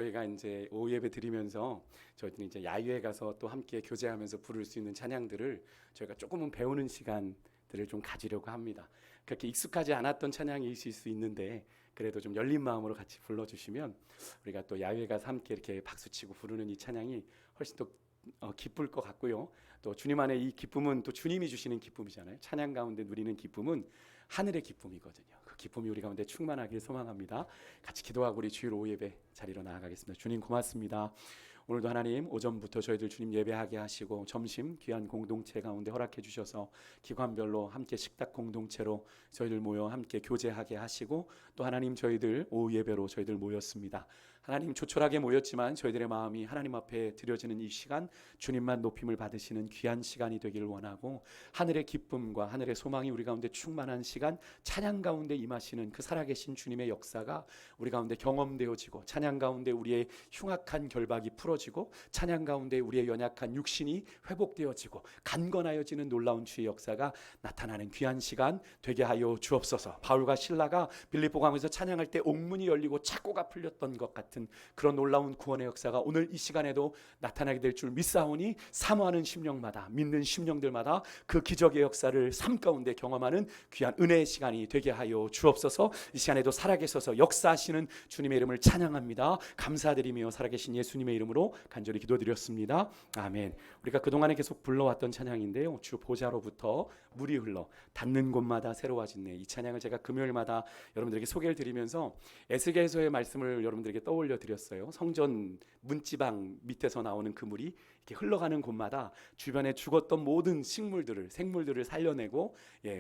저희가 이제 오후 예배 드리면서 저희들이 이제 야유회 가서 또 함께 교제하면서 부를 수 있는 찬양들을 저희가 조금은 배우는 시간들을 좀 가지려고 합니다. 그렇게 익숙하지 않았던 찬양이 있을 수 있는데 그래도 좀 열린 마음으로 같이 불러주시면 우리가 또 야유회 가서 함께 이렇게 박수치고 부르는 이 찬양이 훨씬 더 기쁠 것 같고요. 또 주님 안에 이 기쁨은 또 주님이 주시는 기쁨이잖아요. 찬양 가운데 누리는 기쁨은 하늘의 기쁨이거든요. 그 기쁨이 우리 가운데 충만하길 소망합니다. 같이 기도하고 우리 주일 오후 예배 자리로 나아가겠습니다. 주님 고맙습니다. 오늘도 하나님 오전부터 저희들 주님 예배하게 하시고 점심 귀한 공동체 가운데 허락해 주셔서 기관별로 함께 식탁 공동체로 저희들 모여 함께 교제하게 하시고 또 하나님 저희들 오후 예배로 저희들 모였습니다. 하나님 조촐하게 모였지만 저희들의 마음이 하나님 앞에 드려지는 이 시간 주님만 높임을 받으시는 귀한 시간이 되기를 원하고 하늘의 기쁨과 하늘의 소망이 우리 가운데 충만한 시간 찬양 가운데 임하시는 그 살아계신 주님의 역사가 우리 가운데 경험되어지고 찬양 가운데 우리의 흉악한 결박이 풀어지고 찬양 가운데 우리의 연약한 육신이 회복되어지고 간건하여지는 놀라운 주의 역사가 나타나는 귀한 시간 되게 하여 주옵소서. 바울과 실라가 빌립보 강에서 찬양할 때 옥문이 열리고 착고가 풀렸던 것 같은 그런 놀라운 구원의 역사가 오늘 이 시간에도 나타나게 될 줄 믿사오니 사모하는 심령마다 믿는 심령들마다 그 기적의 역사를 삶 가운데 경험하는 귀한 은혜의 시간이 되게 하여 주옵소서. 이 시간에도 살아계셔서 역사하시는 주님의 이름을 찬양합니다. 감사드리며 살아계신 예수님의 이름으로 간절히 기도드렸습니다. 아멘. 우리가 그동안에 계속 불러왔던 찬양인데요, 주 보좌로부터 물이 흘러 닿는 곳마다 새로워지네. 이 찬양을 제가 금요일마다 여러분들에게 소개를 드리면서 에스겔서의 말씀을 여러분들에게 떠올려 드렸어요. 성전 문지방 밑에서 나오는 그 물이 이렇게 흘러가는 곳마다 주변에 죽었던 모든 생물들을 살려내고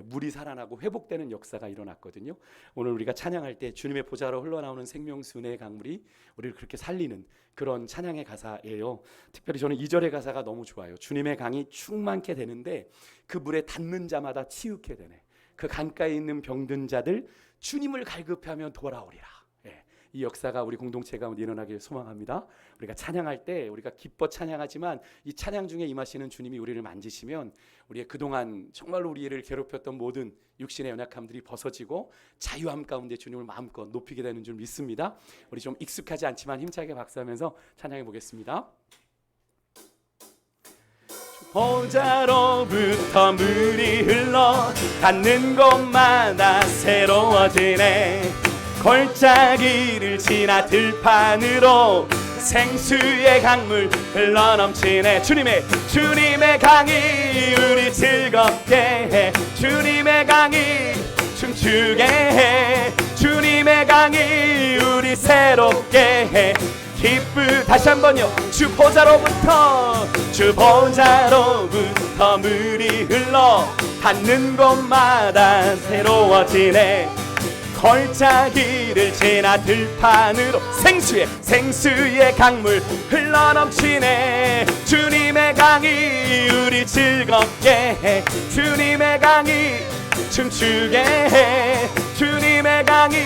물이 살아나고 회복되는 역사가 일어났거든요. 오늘 우리가 찬양할 때 주님의 보좌로 흘러나오는 생명수 은혜의 강물이 우리를 그렇게 살리는 그런 찬양의 가사예요. 특별히 저는 2절의 가사가 너무 좋아요. 주님의 강이 충만케 되는데 그 물에 닿는 자마다 치유케 되네. 그 강가에 있는 병든 자들 주님을 갈급하면 돌아오리라. 이 역사가 우리 공동체 가운데 일어나길 소망합니다. 우리가 찬양할 때 우리가 기뻐 찬양하지만 이 찬양 중에 임하시는 주님이 우리를 만지시면 우리의 그동안 정말로 우리를 괴롭혔던 모든 육신의 연약함들이 벗어지고 자유함 가운데 주님을 마음껏 높이게 되는 줄 믿습니다. 우리 좀 익숙하지 않지만 힘차게 박수하면서 찬양해 보겠습니다. 보좌로부터 물이 흘러 닿는 곳마다 새로워지네. 골짜기를 지나 들판으로 생수의 강물 흘러넘치네. 주님의 강이 우리 즐겁게 해. 주님의 강이 춤추게 해. 주님의 강이 우리 새롭게 해. 다시 한번요. 주 보좌로부터 물이 흘러 닿는 곳마다 새로워지네. 골짜기를 지나 들판으로 생수의 강물 흘러넘치네. 주님의 강이 우리 즐겁게 해. 주님의 강이 춤추게 해. 주님의 강이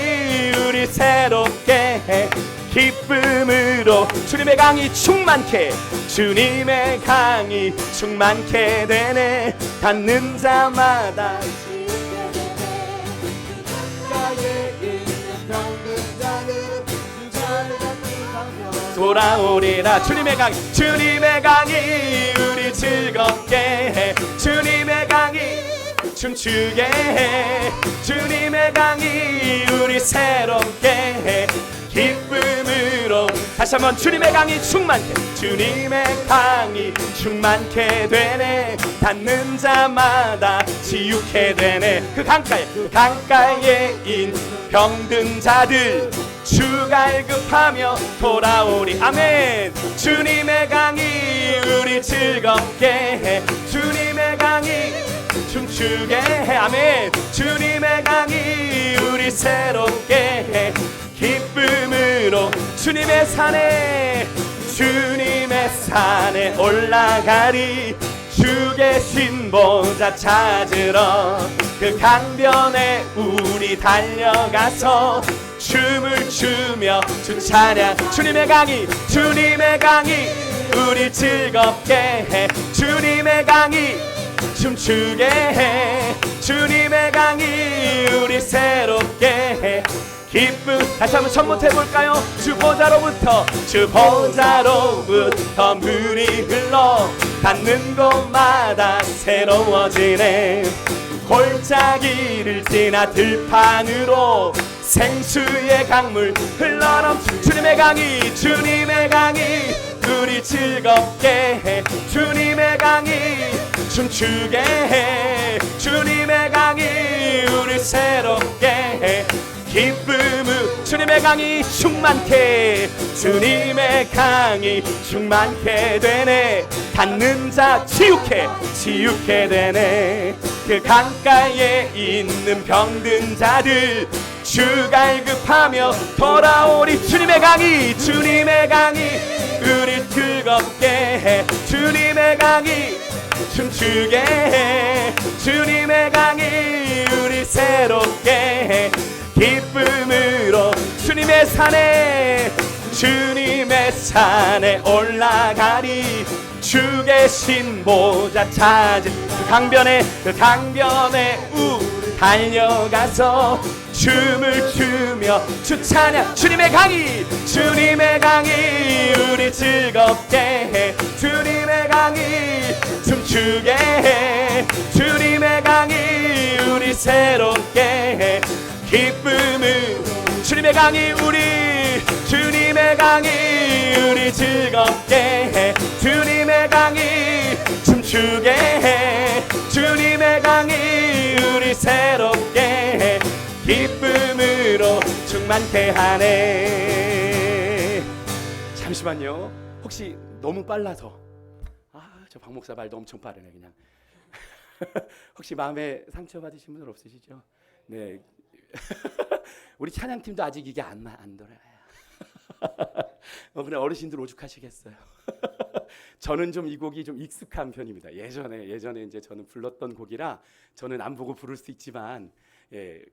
우리 새롭게 해. 기쁨으로 주님의 강이 충만케 되네. 닿는 자마다 돌아오리라. 주님의 강이 우리 즐겁게 해. 주님의 강이 춤추게 해. 주님의 강이 우리 새롭게 해. 기쁨으로 다시 한번 주님의 강이 충만케 되네. 닿는 자마다 치유케 되네. 그 강가에 있는 병든 자들 주 갈급하며 돌아오리. 아멘. 주님의 강이 우리 즐겁게 해. 주님의 강이 춤추게 해. 아멘. 주님의 강이 우리 새롭게 해. 기쁨으로 주님의 산에 올라가리. 주 계신 보좌 찾으러 그 강변에 우리 달려가서 춤을 추며 주 찬양. 주님의 강이 우리 즐겁게 해. 주님의 강이 춤추게 해. 주님의 강이 우리 새롭게 해. 기쁨. 다시 한번 처음부터 해볼까요? 주 보좌로부터 물이 흘러 닿는 곳마다 새로워지네. 골짜기를 지나 들판으로 생수의 강물 흘러넘치. 주님의 강이 우리 즐겁게 해. 주님의 강이 춤추게 해. 주님의 강이 우리 새롭게 해. 기쁨은 주님의 강이 충만케. 주님의 강이 충만케 되네. 닿는 자 치유케 되네. 그 강가에 있는 병든 자들 주갈급하며 돌아오리. 주님의 강이 우리 즐겁게 해. 주님의 강이 춤추게 해. 주님의 강이 우리 새롭게 해. 기쁨으로 주님의 산에 올라가리. 주 계신 보좌 찾은 그 강변에 달려가서 춤을 추며 주 찬양. 주님의 강이 우리 즐겁게 해. 주님의 강이 춤추게 해. 주님의 강이 우리 새롭게 해. 기쁨은 주님의 강이 우리 즐겁게 해. 주님의 강이 춤추게 해. 주님의 강이 우리 새롭게 해. 기쁨으로 충만케 하네. 잠시만요. 혹시 너무 빨라서 저 박 목사 말도 엄청 빠르네 그냥. 혹시 마음에 상처 받으신 분은 없으시죠? 네. 우리 찬양팀도 아직 이게 안 돌아요. 그냥 어르신들 오죽하시겠어요. 저는 좀 이 곡이 좀 익숙한 편입니다. 예전에 이제 저는 불렀던 곡이라 저는 안 보고 부를 수 있지만,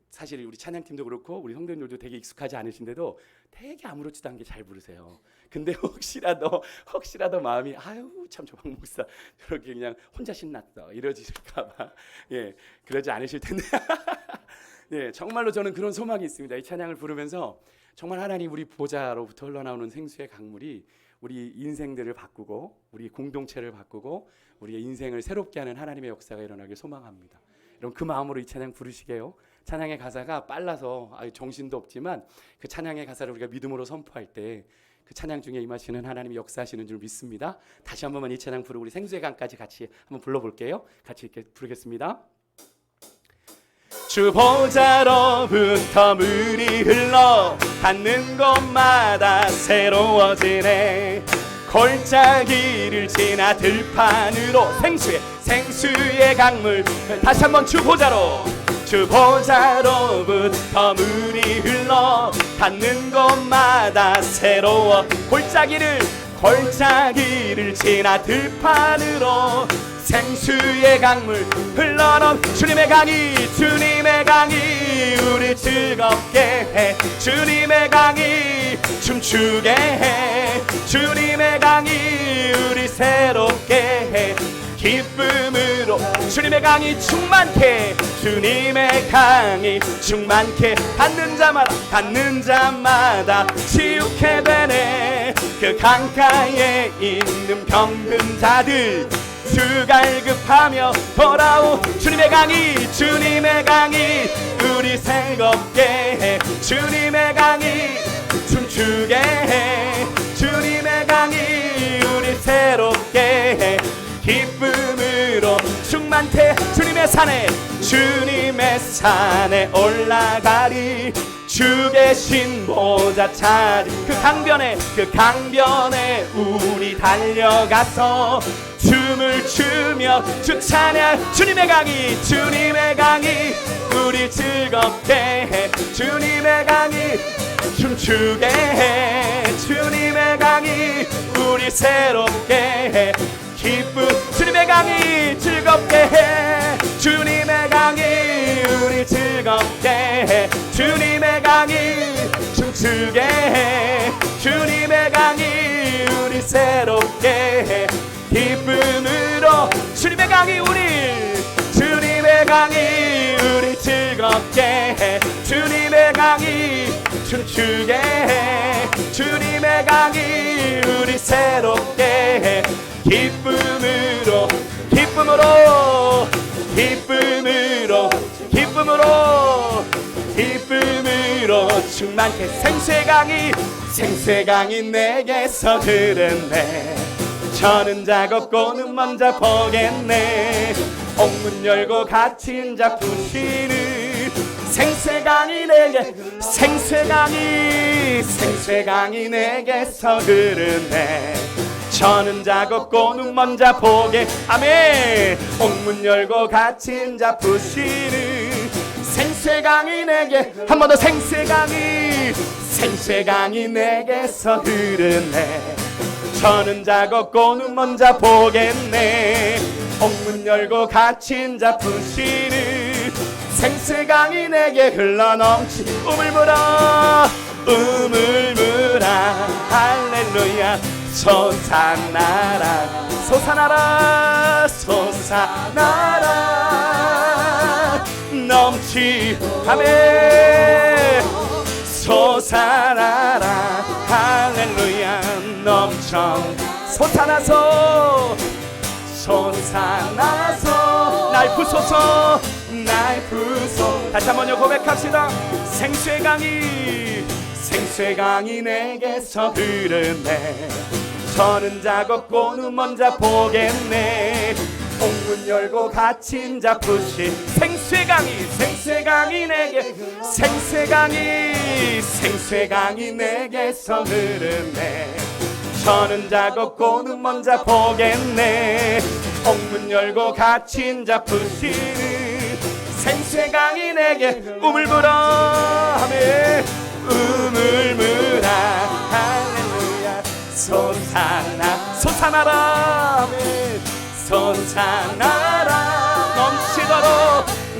사실 우리 찬양팀도 그렇고 우리 성도님들도 되게 익숙하지 않으신데도 되게 아무렇지도 않게 잘 부르세요. 근데 혹시라도 마음이 참 저 박 목사 저렇게 그냥 혼자 신났어 이러실까봐 그러지 않으실 텐데. 정말로 저는 그런 소망이 있습니다. 이 찬양을 부르면서 정말 하나님 우리 보좌로부터 흘러나오는 생수의 강물이 우리 인생들을 바꾸고 우리 공동체를 바꾸고 우리의 인생을 새롭게 하는 하나님의 역사가 일어나길 소망합니다. 여러분 그 마음으로 이 찬양 부르시게요. 찬양의 가사가 빨라서 정신도 없지만 그 찬양의 가사를 우리가 믿음으로 선포할 때 그 찬양 중에 임하시는 하나님이 역사하시는 줄 믿습니다. 다시 한 번만 이 찬양 부르고 우리 생수의 강까지 같이 한번 불러볼게요. 같이 이렇게 부르겠습니다. 주 보좌로부터 물이 흘러 닿는 곳마다 새로워지네. 골짜기를 지나 들판으로 생수의 강물. 다시 한번 주 보좌로부터 물이 흘러 닿는 곳마다 새로워. 골짜기를 지나 들판으로 생수의 강물 흘러넘. 주님의 강이 우리 즐겁게 해. 주님의 강이 춤추게 해. 주님의 강이 우리 새롭게 해. 기쁨으로 주님의 강이 충만케. 주님의 강이 충만케. 닿는 자마다 치유케 되네. 그 강가에 있는 병든 자들 주갈급하며 돌아오. 주님의 강이 우리 새롭게 해. 주님의 강이 춤추게 해. 주님의 강이 우리 새롭게 해. 기쁨으로 충만케. 주님의 산에 올라가리. 주 계신 보좌 찾은 그 강변에 우리 달려가서 춤을 추며 주 찬양. 주님의 강이 우리 즐겁게 해. 주님의 강이 춤추게 해. 주님의 강이 우리 새롭게 해. 기쁨. 주님의 강이 즐겁게 해. 주님의 강이 우리 즐겁게 해. 주님의 강이 춤추게 해. 주님의 강이 우리 새롭게 해. 기쁨으로 주님의 강이 우리 즐겁게 해. 주님의 강이 춤추게 해. 주님의 강이 우리 새롭게 해. 기쁨으로 기쁨으로 기쁨으로 기쁨으로 기쁨으로 충만케. 생수의 강이 내게서 흐르네. 저는 작업고는 먼저 보겠네. 옥문 열고 갇힌 자 푸시는 생수의 강이 내게서 흐르네. 저는 작업고는 먼저 보게. 아멘. 옥문 열고 갇힌 자 푸시는 생수의 강이 내게. 한 번 더. 생수의 강이 내게서 흐르네. 저는 작업고는 먼저 보겠네. 옥문 열고 갇힌 자 푸시는 생수의 강이 내게 흘러넘치. 우물물어 할렐루야. 솟아나라 넘치. 아멘. 솟아나라 할렐루야. 넘쳐 솟아나서 날 부소서. 다시 한번요 고백합시다. 생수의 강이 내게서 흐르네. 저는 작업고는 먼저 보겠네. 옥문 열고 갇힌 자 푸시. 생수의 강이 내게서 흐르네. 저는 작업고는 먼저 보겠네. 옥문 열고 갇힌 자 푸시는 생수의 강이 내게 우물물어. 아멘. 우물물어 할렐루야. 솟아나라. 아멘. 솟아나라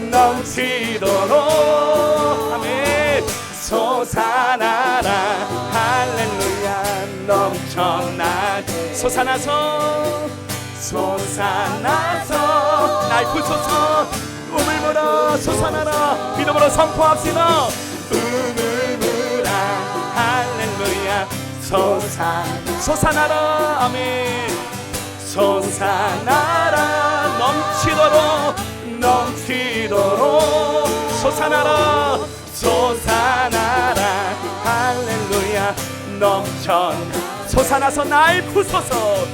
넘치도록. 아멘. 솟아나라 할렐루야. 넘쳐나 솟아나서 날 부소서. 우물물어 솟아나라. 믿음으로 선포합시다. 우물물어 할렐루야. 솟아나라. 아멘. 솟아나라 넘치도록 솟아나라 할렐루야. 솟아나서 날 부소서.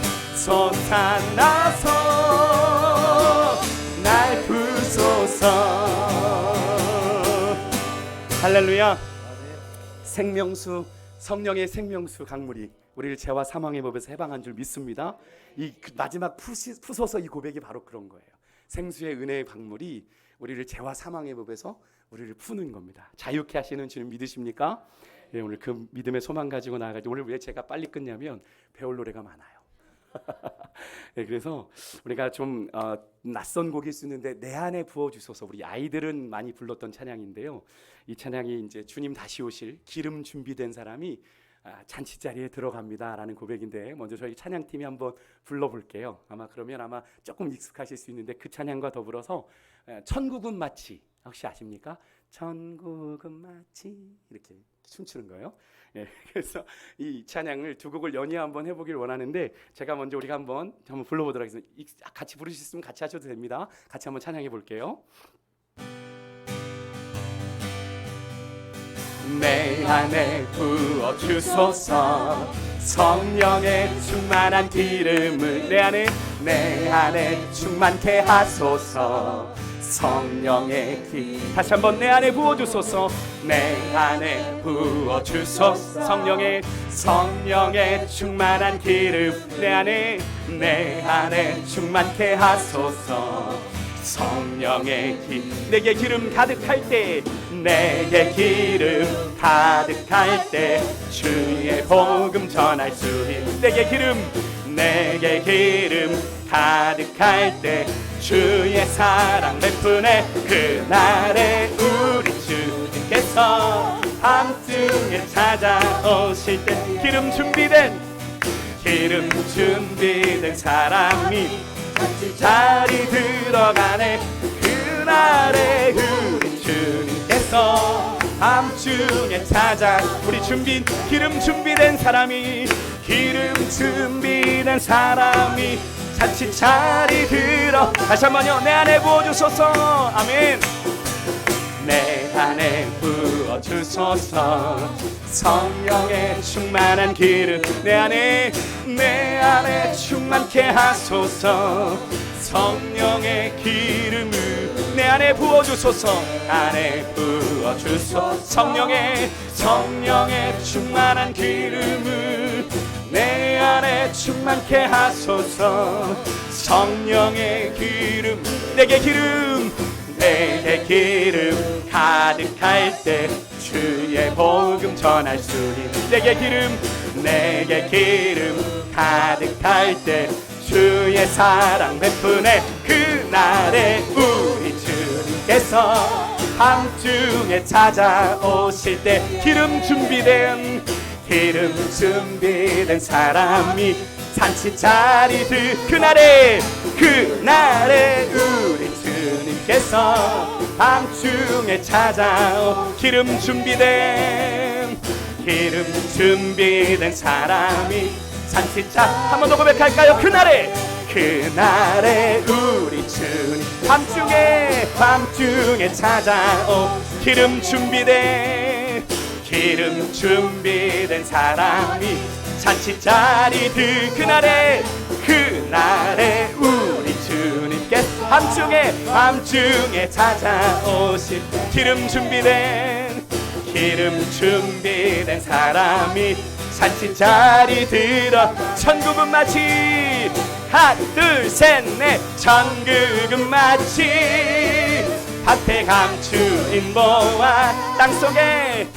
날 부소서. 할렐루야. 생명수, 성령의 생명수 강물이 우리를 죄와 사망의 법에서 해방한 줄 믿습니다. 이 마지막 푸소서 이 고백이 바로 그런 거예요. 생수의 은혜의 강물이 우리를 죄와 사망의 법에서 우리를 푸는 겁니다. 자유케 하시는 주님 믿으십니까? 예, 오늘 그 믿음의 소망 가지고 나아가지고. 오늘 왜 제가 빨리 끝냐면 배울 노래가 많아요. 네, 그래서 우리가 좀 낯선 곡일 수 있는데 내 안에 부어주소서. 우리 아이들은 많이 불렀던 찬양인데요. 이 찬양이 이제 주님 다시 오실 기름 준비된 사람이 잔치 자리에 들어갑니다라는 고백인데, 먼저 저희 찬양팀이 한번 불러볼게요. 그러면 아마 조금 익숙하실 수 있는데, 그 찬양과 더불어서 천국은 마치, 혹시 아십니까? 천국은 마치 이렇게 춤추는 거예요. 예, 그래서 이 찬양을 두 곡을 연이어 한번 해보길 원하는데, 제가 먼저 우리가 한번 불러보도록 하겠습니다. 같이 부르실 수 있으면 같이 하셔도 됩니다. 같이 한번 찬양해 볼게요. 내 안에 부어주소서. 성령의 충만한 기름을 내 안에 충만케 하소서. 성령의 기름 다시 한번 내 안에 부어주소서. 내 안에 부어주소서. 성령의 충만한 기름 내 안에 충만케 하소서. 성령의 기름 내게 기름 가득할 때 주의 복음 전할 수 있는 내게 기름 가득할 때 주의 사랑 베푸네. 그날에 우리 주님께서 밤중에 찾아오실 때 기름 준비된 사람이 자리 들어가네. 그날에 우리 주님께서 밤중에 찾아 우리 기름 준비된 사람이 잔치 자리 들어 다시 한번요. 내 안에 부어주소서. 아멘. 내 안에 부어주소서. 성령의 충만한 기름 내 안에 충만케 하소서. 성령의 기름을 내 안에 부어주소서. 안에 부어주소서. 성령의 충만한 기름을 내 안에 충만케 하소서. 성령의 기름 내게 기름 가득할 때 주의 복음 전할 수 있는 내게 기름 가득할 때 주의 사랑 베푸네. 그날에 우리 주님께서 밤중에 찾아오실 때 기름 준비된 사람이 잔치 자리 그날에 우리 주님께서 밤중에 찾아오 기름 준비된 사람이 잔치자 한 번 더 고백할까요? 그날에 우리 주님 밤중에 찾아오 기름 준비된 사람이 잔치 자리 그날에 우리 주님께서 밤중에 찾아오실 기름 준비된 사람이 잔치 자리 들어 천국은 마치 하나 둘 셋 넷 천국은 마치 밭에 감추인 보화 땅속에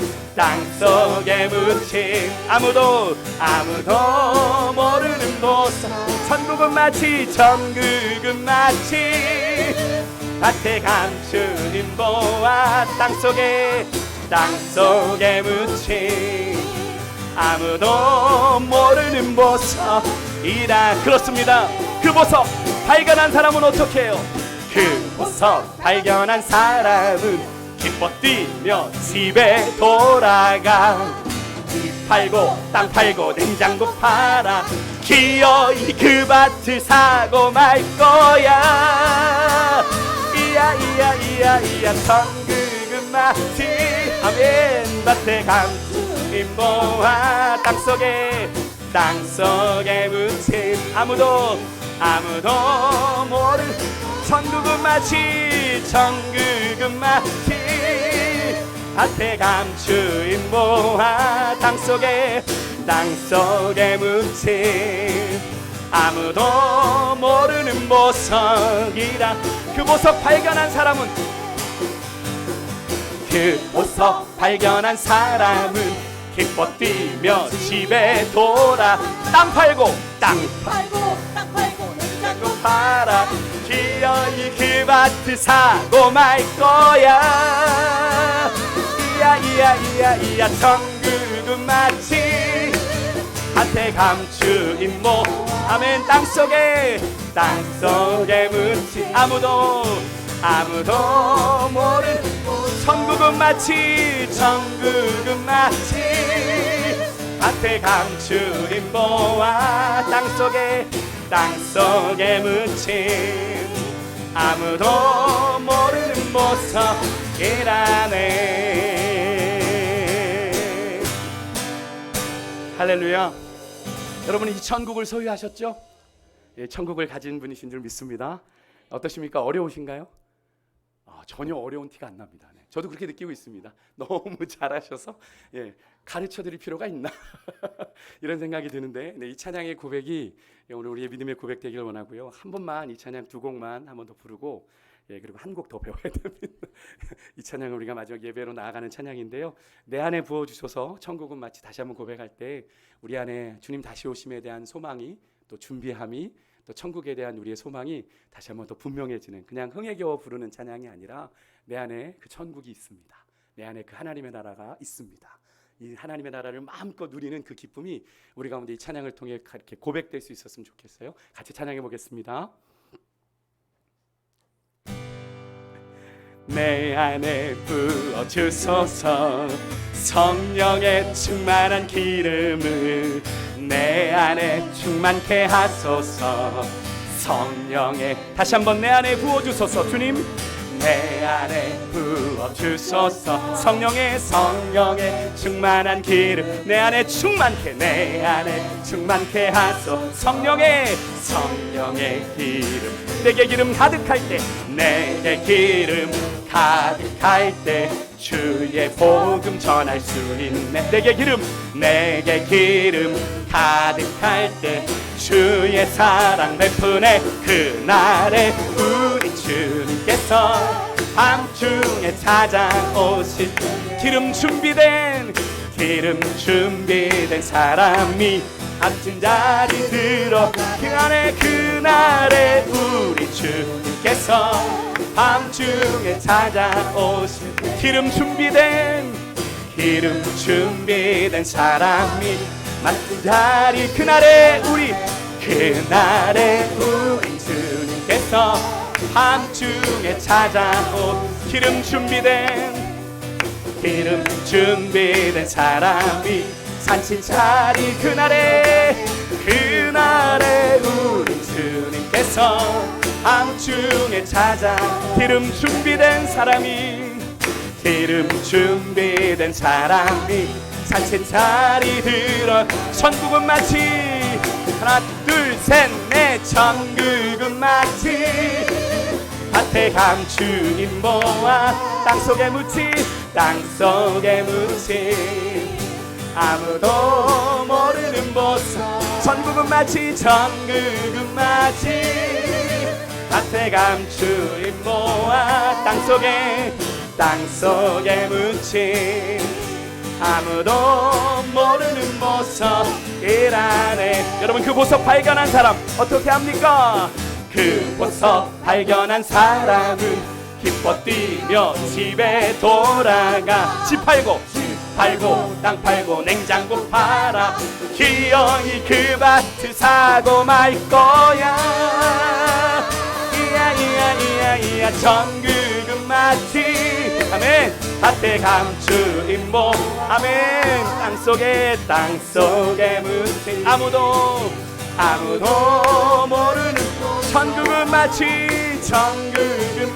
묻힌 아무도 모르는 보석. 천국은 마치 밭에 감추인 보화 땅속에 묻힌 아무도 모르는 보석이라. 그렇습니다. 그 보석 발견한 사람은 어떻게 해요? 그 보석 발견한 사람은 기뻐 뛰며 집에 돌아가. 집 팔고 땅 팔고 냉장고 팔아 기어이 그 밭을 사고 말 거야. 이야 천국은 마치 아멘 밭에 감추인 보화 땅속에 묻힌 아무도 모르는 천국은 마치 밭에 감추인 보화 땅속에 묻힌 아무도 모르는 보석이라. 그 보석 발견한 사람은 기뻐 뛰며 집에 돌아. 땅 팔고 냉장고 팔아 기어이 그 밭을 사고 말 거야. 이야 천국은 마치 밭에 감추인 아멘 땅속에 묻힌 아무도 모르는 천국은 마치 밭에 감추인 보화 땅속에 묻힌 아무도 모르는 보석이라네. 할렐루야. 여러분 이 천국을 소유하셨죠? 예, 천국을 가진 분이신 줄 믿습니다. 어떠십니까? 어려우신가요? 전혀 어려운 티가 안 납니다. 네. 저도 그렇게 느끼고 있습니다. 너무 잘하셔서 가르쳐 드릴 필요가 있나 이런 생각이 드는데 이 찬양의 고백이 오늘 우리의 믿음의 고백 되기를 원하고요. 한 번만 이 찬양 두 곡만 한 번 더 부르고 그리고 한 곡 더 배워야 됩니다. 이 찬양은 우리가 마지막 예배로 나아가는 찬양인데요. 내 안에 부어주셔서 천국은 마치 다시 한번 고백할 때 우리 안에 주님 다시 오심에 대한 소망이 또 준비함이 또 천국에 대한 우리의 소망이 다시 한번 더 분명해지는 그냥 흥에 겨워 부르는 찬양이 아니라 내 안에 그 천국이 있습니다. 내 안에 그 하나님의 나라가 있습니다. 이 하나님의 나라를 마음껏 누리는 그 기쁨이 우리 가운데 이 찬양을 통해 이렇게 고백될 수 있었으면 좋겠어요. 같이 찬양해 보겠습니다. 내 안에 부어주소서. 성령의 충만한 기름을 내 안에 충만케 하소서. 성령의 다시 한번 내 안에 부어주소서. 주님 내 안에 부어주소서. 성령의 충만한 기름 내 안에 충만케 하소서. 성령의 기름 내게 기름 가득할 때, 내게 기름 가득할 때 주의 복음 전할 수 있네. 내게 기름 가득할 때 주의 사랑 베푸네. 그날에 우리 주님께서 밤중에 찾아오실 기름 준비된 사람이 앉은 자리 들어 그날에 우리 주님께서 밤중에 찾아오실 기름 준비된 사람이 맡은 자리 그날에 우리 주님께서 밤중에 찾아온 기름 준비된 사람이 산신 자리 그날에 우리 주님께서 밤중에 찾아 기름 준비된 사람이 산신 자리 들어 천국은 마치 하나 둘 셋 넷 천국은 마치 밭에 감추인 모아 땅속에 묻힌 아무도 모르는 보석. 천국은 마치 밭에 감추인 모아 땅속에 묻힌 아무도 모르는 보석이라네. 여러분 그 보석 발견한 사람 어떻게 합니까? 그 보석 발견한 사람은 기뻐 뛰며 집에 돌아가 집 팔고 땅 팔고 냉장고 팔아 기어이 그 밭을 사고 말 거야. 이야 천국은 마치 아멘 밭에 감추인 모 아멘 땅속에 묻힌 아무도 모르는 천국은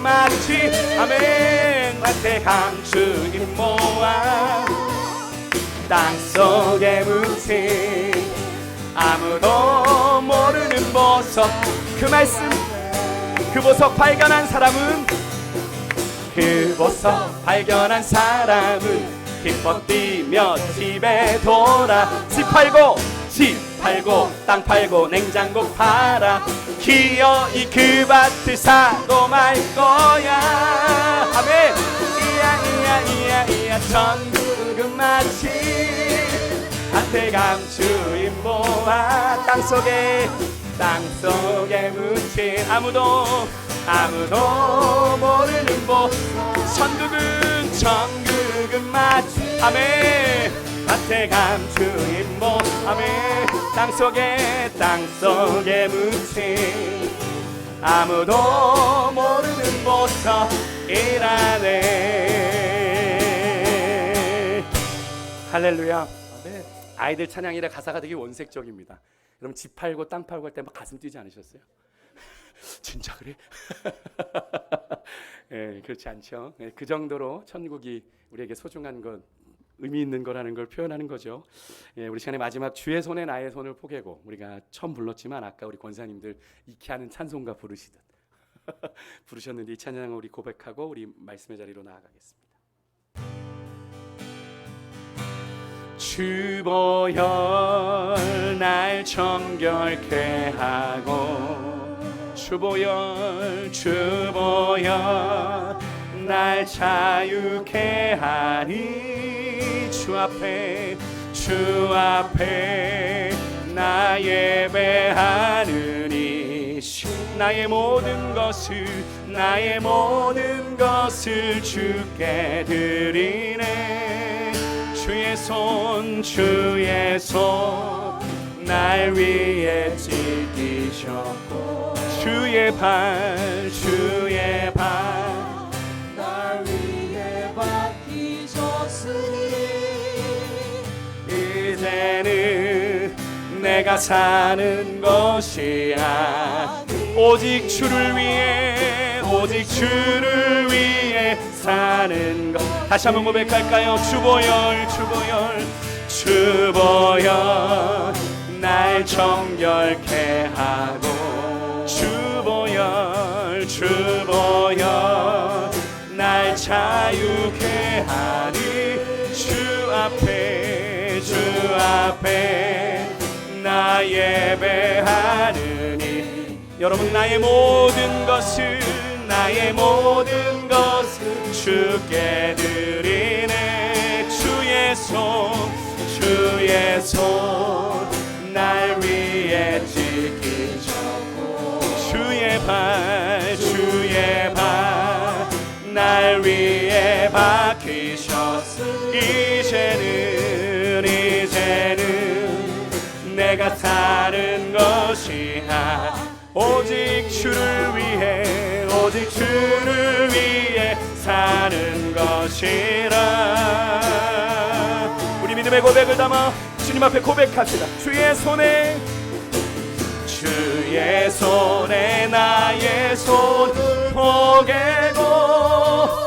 마치 아멘 밭에 감추인 모아 땅속에 묻힌 아무도 모르는 보석. 그 말씀 그 보석 발견한 사람은 기뻐 뛰며 집에 돌아 집 팔고 땅 팔고 냉장고 팔아 기어이 그 밭을 사고 말 거야. 아멘. 이야 천국은 마치 밭에 감추인 모아 땅속에 묻힌 아무도 모르는 보 천국은 마치 아멘 밭에 감추인 모 아멘 땅속에 묻힌 아무도 모르는 보석이라네. 할렐루야. 아이들 찬양이라 가사가 되게 원색적입니다. 여러분 집 팔고 땅 팔고 할 때 막 가슴 뛰지 않으셨어요? 진짜 그래? 그렇지 않죠. 그 정도로 천국이 우리에게 소중한 것, 의미 있는 거라는 걸 표현하는 거죠. 우리 시간의 마지막 주의 손에 나의 손을 포개고 우리가 처음 불렀지만 아까 우리 권사님들 익히 하는 찬송가 부르시듯 부르셨는데 이 찬양을 우리 고백하고 우리 말씀의 자리로 나아가겠습니다. 주보혈 날 정결케 하고 주보혈 날 자유케 하니 주 앞에 나 예배하느니 나의 모든 것을 주께 드리네. 주의 손 날 위에 찢기셨고 주의 발 날 내가 사는 것이 오직 주를 위해, 오직 주를 위해 사는 것. 다시 한번 고백할까요? 주보혈, 주보혈, 주보혈 날 정결케 하고, 주보혈, 주보혈 날 자유케 하니, 주 앞에, 주 앞에 나 예배하느니. 여러분, 나의 모든 것을, 나의 모든 것을 주께 드리네. 주의 손, 주의 손 날 위에 지키셨고, 주의 발, 주의 발 날 위에 박히셨으니, 이제는 내가 사는 것이 오직 주를 위해, 오직 주를 위해 사는 것이라. 우리 믿음의 고백을 담아 주님 앞에 고백합시다. 주의 손에, 주의 손에 나의 손 포개고,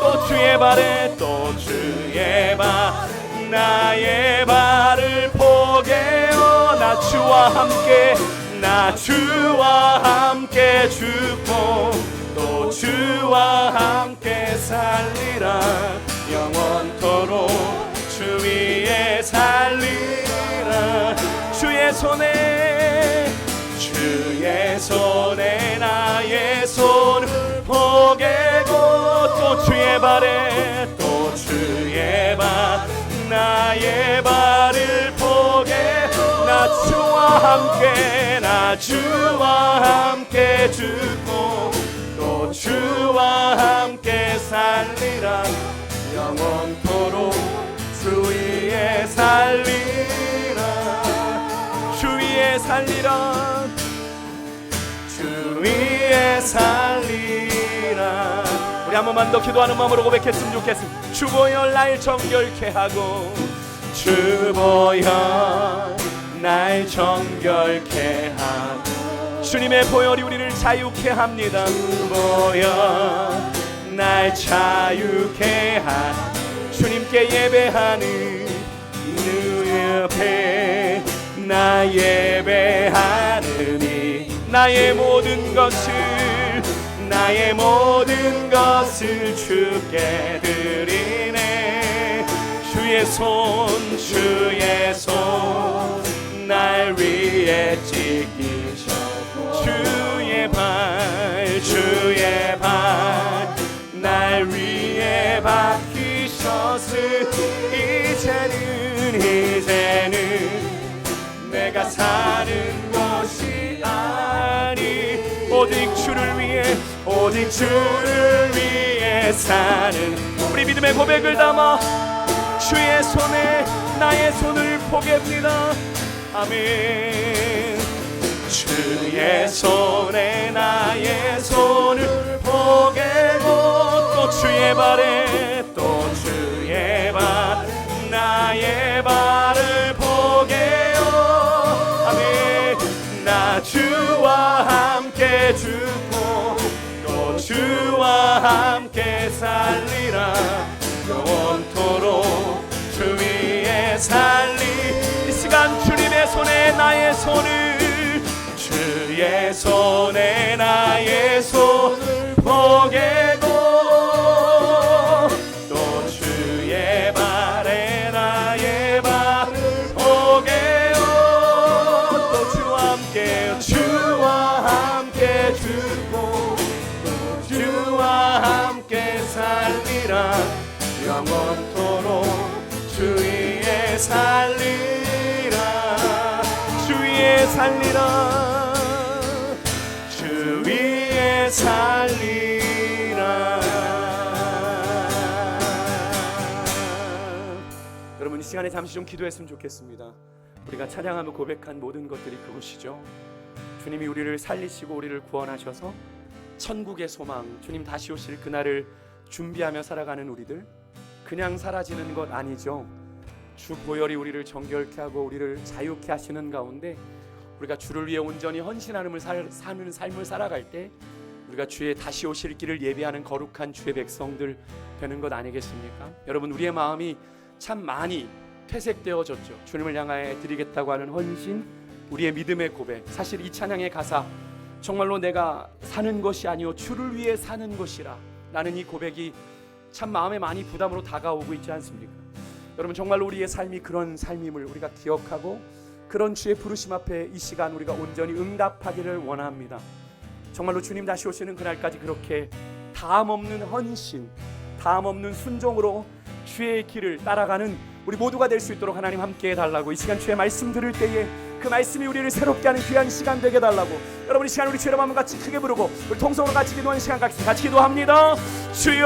또 주의 발에, 또 주의 발 나의 발을 포개어. 나 주와 함께, 나 주와 함께 죽고, 또 주와 함께 살리라. 영원토록 주 위에 살리라. 주의 손에, 주의 손에 나의 손을 포개고, 또 주의 발에, 또 주의 발 나의 발을 포개. 나 주와 함께, 나 주와 함께 죽고, 또 주와 함께 살리라. 영원토록 주 위에 살리라. 주 위에 살리라. 주 위에 살리라. 우리 한 번만 더 기도하는 마음으로 고백했으면 좋겠습니다. 주보혈 날 정결케 하고, 주보혈 날 정결케 하고, 주님의 보혈이 우리를 자유케 합니다. 주보혈 날 자유케 하고, 주님께 예배하는 그 옆에 나 예배하느니. 나의 모든 것을, 나의 모든 것을 주께 드리네. 주의 손, 주의 손 날 위에 지키셨고, 주의 발, 주의 발 날 위에 박히셨으니, 이제는 내가 사는 것이 아니, 오직 주를 위해, 오직 주를 위해 사는. 우리 믿음의 고백을 담아 주의 손에 나의 손을 포갭니다. 아멘. 주의 손에 나의 손을 포개고, 또 주의 발에, 또 주의 발 나의 발을 포개어. 아멘. 나 주와 함께 죽고, 또 주와 함께 살리라. 영원토록 주 위에 살리. 이 시간 주님의 손에 나의 손을, 주의 손에 나의 손을 포개고, 또 주의 발에 나의 발을 포개어. 또 주와 함께, 주와 함께 죽고, 또 주와 함께 살리라. 영원토록 주 위에 살리라. 주 위에 살리라. 주 위에 살리라. 여러분, 이 시간에 잠시 좀 기도했으면 좋겠습니다. 우리가 찬양하며 고백한 모든 것들이 그것이죠. 주님이 우리를 살리시고 우리를 구원하셔서 천국의 소망, 주님 다시 오실 그날을 준비하며 살아가는 우리들, 그냥 사라지는 것 아니죠. 주 보혈이 우리를 정결케 하고 우리를 자유케 하시는 가운데 우리가 주를 위해 온전히 헌신하는 사는 삶을 살아갈 때 우리가 주의 다시 오실 길을 예비하는 거룩한 주의 백성들 되는 것 아니겠습니까? 여러분, 우리의 마음이 참 많이 퇴색되어졌죠. 주님을 향하여 드리겠다고 하는 헌신, 우리의 믿음의 고백. 사실 이 찬양의 가사, 정말로 내가 사는 것이 아니오 주를 위해 사는 것이라 라는 이 고백이 참 마음에 많이 부담으로 다가오고 있지 않습니까? 여러분, 정말로 우리의 삶이 그런 삶임을 우리가 기억하고 그런 주의 부르심 앞에 이 시간 우리가 온전히 응답하기를 원합니다. 정말로 주님 다시 오시는 그날까지 그렇게 다함없는 헌신, 다함없는 순종으로 주의 길을 따라가는 우리 모두가 될 수 있도록 하나님 함께 해달라고, 이 시간 주의 말씀 들을 때에 그 말씀이 우리를 새롭게 하는 귀한 시간 되게 해달라고, 여러분 이 시간 우리 주의 이름 한번 같이 크게 부르고 우리 통성으로 같이 기도하는 시간 같이 기도합니다. 주여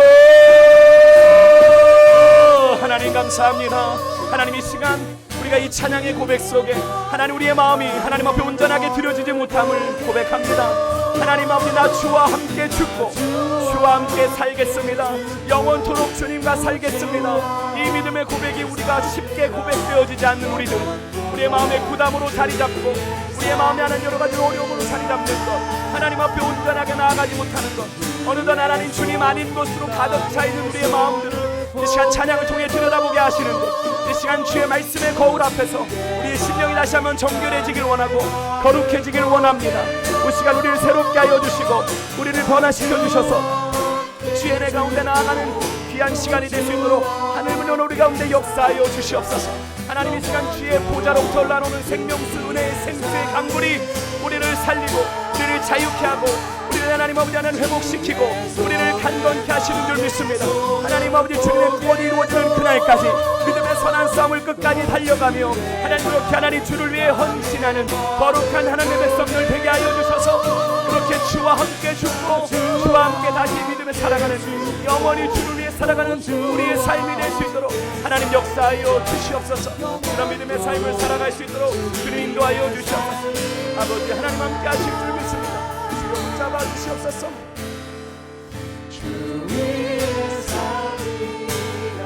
하나님 감사합니다. 하나님 이 시간 우리가 이 찬양의 고백 속에 하나님 우리의 마음이 하나님 앞에 온전하게 드려지지 못함을 고백합니다. 하나님 아버지, 나 주와 함께 죽고 주와 함께 살겠습니다. 영원토록 주님과 살겠습니다. 이 믿음의 고백이 우리가 쉽게 고백되어지지 않는 우리들, 우리의 마음의 부담으로 자리 잡고 우리의 마음에 하는 여러 가지 어려움으로 자리 잡는 것, 하나님 앞에 온전하게 나아가지 못하는 것, 어느덧 하나님 주님 아닌 것으로 가득 차 있는 우리의 마음들을 이 시간 찬양을 통해 들여다보게 하시는데, 이 시간 주의 말씀의 거울 앞에서 우리의 심령이 다시 한번 정결해지길 원하고 거룩해지길 원합니다. 이 시간 우리를 새롭게 하여 주시고 우리를 변화시켜 주셔서 주의 내 가운데 나아가는 귀한 시간이 될 수 있도록 하늘 문을 우리 가운데 역사하여 주시옵소서. 하나님 이 시간 주의 보좌로부터 흘러나오는 생명수 은혜의 생수의 강물이 우리를 살리고 우리를 자유케 하고 우리를 하나님 아버지 하나님 회복시키고 우리를 강건케 하시는 줄 믿습니다. 하나님 아버지, 주님의 구원이 이루어지는 그날까지 믿음의 선한 싸움을 끝까지 달려가며 하나님 그렇게 하나님 주를 위해 헌신하는 거룩한 하나님의 백성들 되게 하여 주셔서 그렇게 주와 함께 죽고 주와 함께 다시 믿음에 살아가는, 영원히 주를 위해 살아가는 우리의 삶이 될 수 있도록 하나님 역사하여 주시옵소서. 그런 믿음의 삶을 살아갈 수 있도록 주님 인도하여 주시옵소서. 아버지 하나님 함께 하실 줄 믿습니다. 주여 붙잡아 주시옵소서. 주의 삶이라.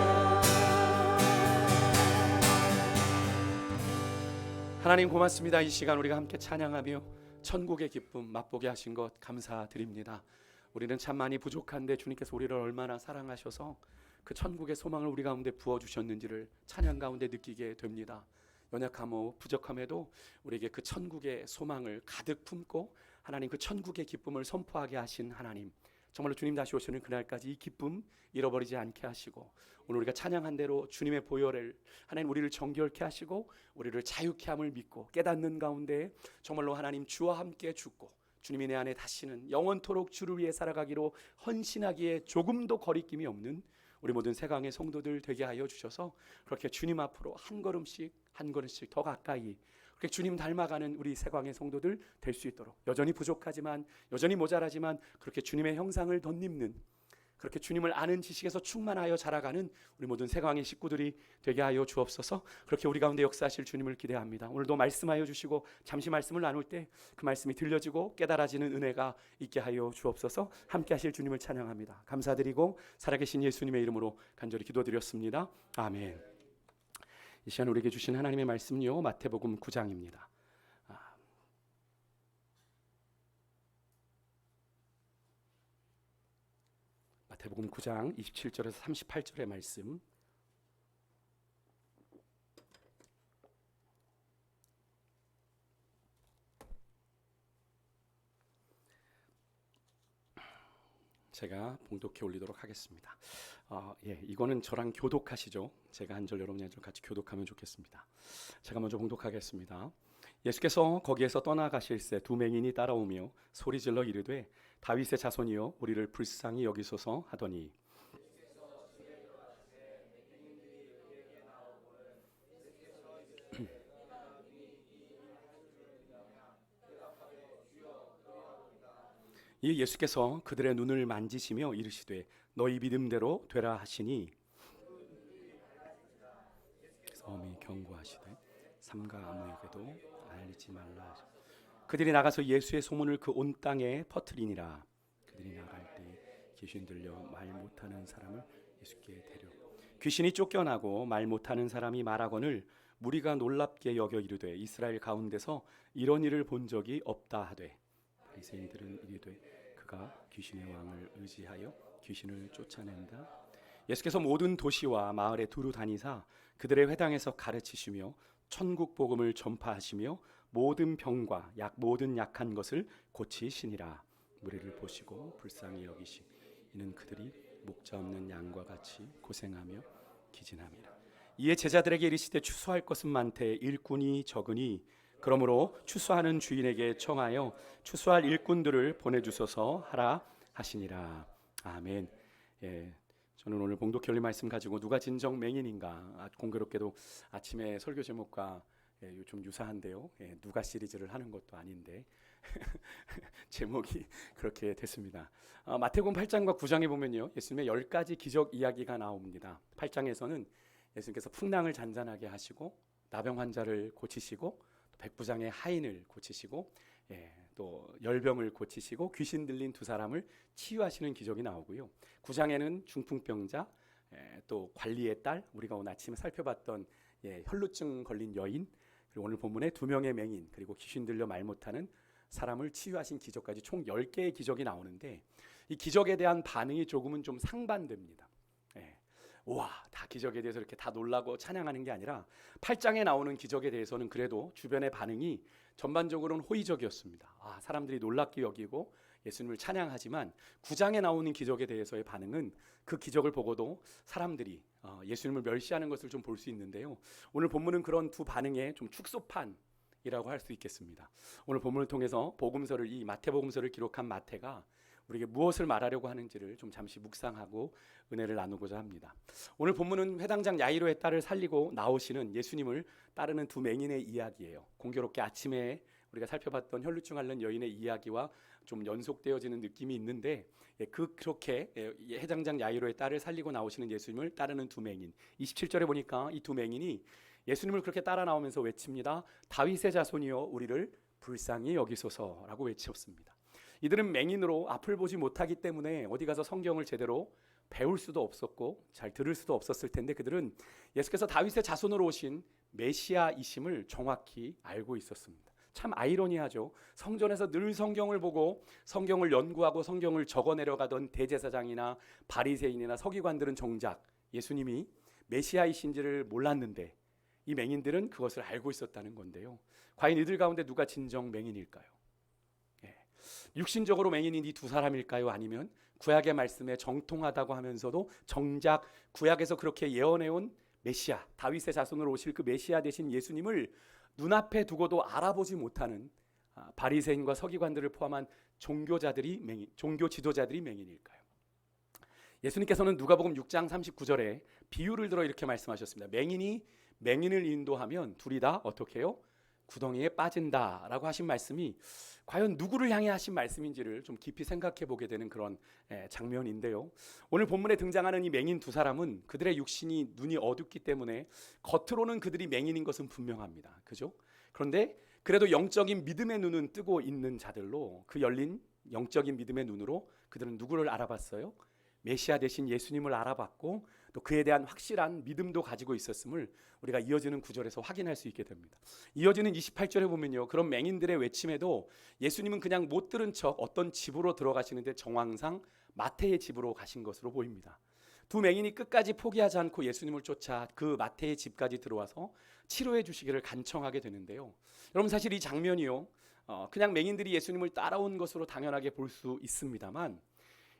하나님 고맙습니다. 이 시간 우리가 함께 찬양하며 천국의 기쁨 맛보게 하신 것 감사드립니다. 우리는 참 많이 부족한데 주님께서 우리를 얼마나 사랑하셔서 그 천국의 소망을 우리 가운데 부어주셨는지를 찬양 가운데 느끼게 됩니다. 연약하고 부족함에도 우리에게 그 천국의 소망을 가득 품고 하나님 그 천국의 기쁨을 선포하게 하신 하나님, 정말로 주님 다시 오시는 그날까지 이 기쁨 잃어버리지 않게 하시고 오늘 우리가 찬양한 대로 주님의 보혈을 하나님 우리를 정결케 하시고 우리를 자유케 함을 믿고 깨닫는 가운데 정말로 하나님 주와 함께 죽고 주님이 내 안에 다시는 영원토록 주를 위해 살아가기로 헌신하기에 조금도 거리낌이 없는 우리 모든 세강의 성도들 되게 하여 주셔서 그렇게 주님 앞으로 한 걸음씩 한 걸음씩 더 가까이 그렇게 주님 닮아가는 우리 세광의 성도들 될 수 있도록, 여전히 부족하지만 여전히 모자라지만 그렇게 주님의 형상을 덧입는, 그렇게 주님을 아는 지식에서 충만하여 자라가는 우리 모든 세광의 식구들이 되게 하여 주옵소서. 그렇게 우리 가운데 역사하실 주님을 기대합니다. 오늘도 말씀하여 주시고 잠시 말씀을 나눌 때 그 말씀이 들려지고 깨달아지는 은혜가 있게 하여 주옵소서. 함께 하실 주님을 찬양합니다. 감사드리고 살아계신 예수님의 이름으로 간절히 기도드렸습니다. 아멘. 이 시간 우리에게 주신 하나님의 말씀요, 마태복음 9장입니다. 마태복음 9장 27절에서 38절의 말씀. 제가 봉독해 올리도록 하겠습니다. 이거는 저랑 교독하시죠. 제가 한 절 여러분이 한 절 같이 교독하면 좋겠습니다. 제가 먼저 봉독하겠습니다. 예수께서 거기에서 떠나가실새 두 맹인이 따라오며 소리질러 이르되 다윗의 자손이여 우리를 불쌍히 여기소서 하더니 이 예수께서 그들의 눈을 만지시며 이르시되 너희 믿음대로 되라 하시니 엄히 경고하시되 삼가 아무에게도 알리지 말라. 그들이 나가서 예수의 소문을 그 온 땅에 퍼뜨리니라. 그들이 나갈 때 귀신 들려 말 못하는 사람을 예수께 데려 귀신이 쫓겨나고 말 못하는 사람이 말하거늘 무리가 놀랍게 여겨 이르되 이스라엘 가운데서 이런 일을 본 적이 없다 하되 바리새인들은 이르되 그가 귀신의 왕을 의지하여 귀신을 쫓아낸다. 예수께서 모든 도시와 마을에 두루 다니사 그들의 회당에서 가르치시며 천국 복음을 전파하시며 모든 병과 모든 약한 것을 고치시니라. 무리를 보시고 불쌍히 여기시 이는 그들이 목자 없는 양과 같이 고생하며 기진함이라. 이에 제자들에게 이르시되 추수할 것은 많되 일꾼이 적으니 그러므로 추수하는 주인에게 청하여 추수할 일꾼들을 보내주소서 하라 하시니라. 아멘. 저는 오늘 봉독결리 말씀 가지고 누가 진정 맹인인가, 공교롭게도 아침에 설교 제목과 좀 유사한데요. 누가 시리즈를 하는 것도 아닌데 제목이 그렇게 됐습니다. 마태복음 8장과 9장에 보면요, 예수님의 10가지 기적 이야기가 나옵니다. 8장에서는 예수님께서 풍랑을 잔잔하게 하시고 나병 환자를 고치시고 백부장의 하인을 고치시고 또 열병을 고치시고 귀신 들린 두 사람을 치유하시는 기적이 나오고요. 9장에는 중풍병자, 또 관리의 딸, 우리가 오늘 아침에 살펴봤던 혈루증 걸린 여인, 그리고 오늘 본문에 2명의 맹인, 그리고 귀신 들려 말 못하는 사람을 치유하신 기적까지 총 10개의 기적이 나오는데 이 기적에 대한 반응이 조금은 좀 상반됩니다. 우와, 다 기적에 대해서 이렇게 다 놀라고 찬양하는 게 아니라 8장에 나오는 기적에 대해서는 그래도 주변의 반응이 전반적으로는 호의적이었습니다. 사람들이 놀랍게 여기고 예수님을 찬양하지만 9장에 나오는 기적에 대해서의 반응은 그 기적을 보고도 사람들이 예수님을 멸시하는 것을 좀 볼 수 있는데요. 오늘 본문은 그런 두 반응의 좀 축소판이라고 할 수 있겠습니다. 오늘 본문을 통해서 복음서를, 이 마태복음서를 기록한 마태가 우리에게 무엇을 말하려고 하는지를 좀 잠시 묵상하고 은혜를 나누고자 합니다. 오늘 본문은 회당장 야이로의 딸을 살리고 나오시는 예수님을 따르는 두 맹인의 이야기예요. 공교롭게 아침에 우리가 살펴봤던 혈루증 앓는 여인의 이야기와 좀 연속되어지는 느낌이 있는데 그렇게 회당장 야이로의 딸을 살리고 나오시는 예수님을 따르는 두 맹인, 27절에 보니까 이 두 맹인이 예수님을 그렇게 따라 나오면서 외칩니다. 다윗의 자손이여 우리를 불쌍히 여기소서라고 외쳤습니다. 이들은 맹인으로 앞을 보지 못하기 때문에 어디 가서 성경을 제대로 배울 수도 없었고 잘 들을 수도 없었을 텐데 그들은 예수께서 다윗의 자손으로 오신 메시아이심을 정확히 알고 있었습니다. 참 아이러니하죠. 성전에서 늘 성경을 보고 성경을 연구하고 성경을 적어내려가던 대제사장이나 바리새인이나 서기관들은 정작 예수님이 메시아이신지를 몰랐는데 이 맹인들은 그것을 알고 있었다는 건데요. 과연 이들 가운데 누가 진정 맹인일까요? 육신적으로 맹인인 이 두 사람일까요? 아니면 구약의 말씀에 정통하다고 하면서도 정작 구약에서 그렇게 예언해온 메시아, 다윗의 자손으로 오실 그 메시아 되신 예수님을 눈앞에 두고도 알아보지 못하는 바리새인과 서기관들을 포함한 종교 지도자들이 맹인일까요? 예수님께서는 누가복음 6장 39절에 비유를 들어 이렇게 말씀하셨습니다. 맹인이 맹인을 인도하면 둘이 다 어떻게 해요? 구덩이에 빠진다라고 하신 말씀이 과연 누구를 향해 하신 말씀인지를 좀 깊이 생각해 보게 되는 그런 장면인데요. 오늘 본문에 등장하는 이 맹인 두 사람은 그들의 육신이 눈이 어둡기 때문에 겉으로는 그들이 맹인인 것은 분명합니다. 그죠? 그런데 그래도 영적인 믿음의 눈은 뜨고 있는 자들로 그 열린 영적인 믿음의 눈으로 그들은 누구를 알아봤어요? 메시아 되신 예수님을 알아봤고 또 그에 대한 확실한 믿음도 가지고 있었음을 우리가 이어지는 구절에서 확인할 수 있게 됩니다. 이어지는 28절에 보면요, 그런 맹인들의 외침에도 예수님은 그냥 못 들은 척 어떤 집으로 들어가시는데 정황상 마태의 집으로 가신 것으로 보입니다. 두 맹인이 끝까지 포기하지 않고 예수님을 쫓아 그 마태의 집까지 들어와서 치료해 주시기를 간청하게 되는데요. 여러분, 사실 이 장면이요, 그냥 맹인들이 예수님을 따라온 것으로 당연하게 볼 수 있습니다만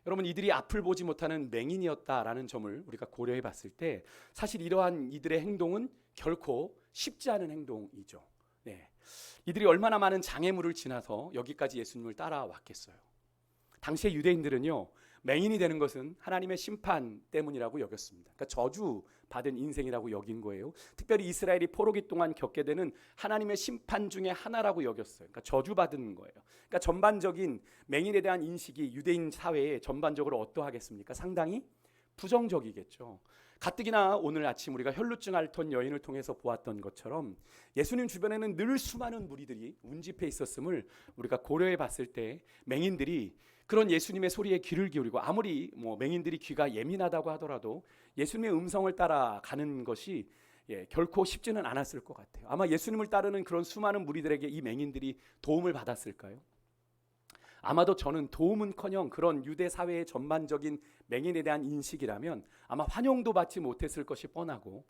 여러분, 이들이 앞을 보지 못하는 맹인이었다라는 점을 우리가 고려해 봤을 때 사실 이러한 이들의 행동은 결코 쉽지 않은 행동이죠. 이들이 얼마나 많은 장애물을 지나서 여기까지 예수님을 따라왔겠어요. 당시의 유대인들은요, 맹인이 되는 것은 하나님의 심판 때문이라고 여겼습니다. 그러니까 저주받은 인생이라고 여긴 거예요. 특별히 이스라엘이 포로기 동안 겪게 되는 하나님의 심판 중에 하나라고 여겼어요. 그러니까 저주받은 거예요. 그러니까 전반적인 맹인에 대한 인식이 유대인 사회에 전반적으로 어떠하겠습니까? 상당히 부정적이겠죠. 가뜩이나 오늘 아침 우리가 혈루증 앓던 여인을 통해서 보았던 것처럼 예수님 주변에는 늘 수많은 무리들이 운집해 있었음을 우리가 고려해 봤을 때 맹인들이 그런 예수님의 소리에 귀를 기울이고 아무리 맹인들이 귀가 예민하다고 하더라도 예수님의 음성을 따라가는 것이 결코 쉽지는 않았을 것 같아요. 아마 예수님을 따르는 그런 수많은 무리들에게 이 맹인들이 도움을 받았을까요? 아마도 저는 도움은커녕 그런 유대 사회의 전반적인 맹인에 대한 인식이라면 아마 환영도 받지 못했을 것이 뻔하고,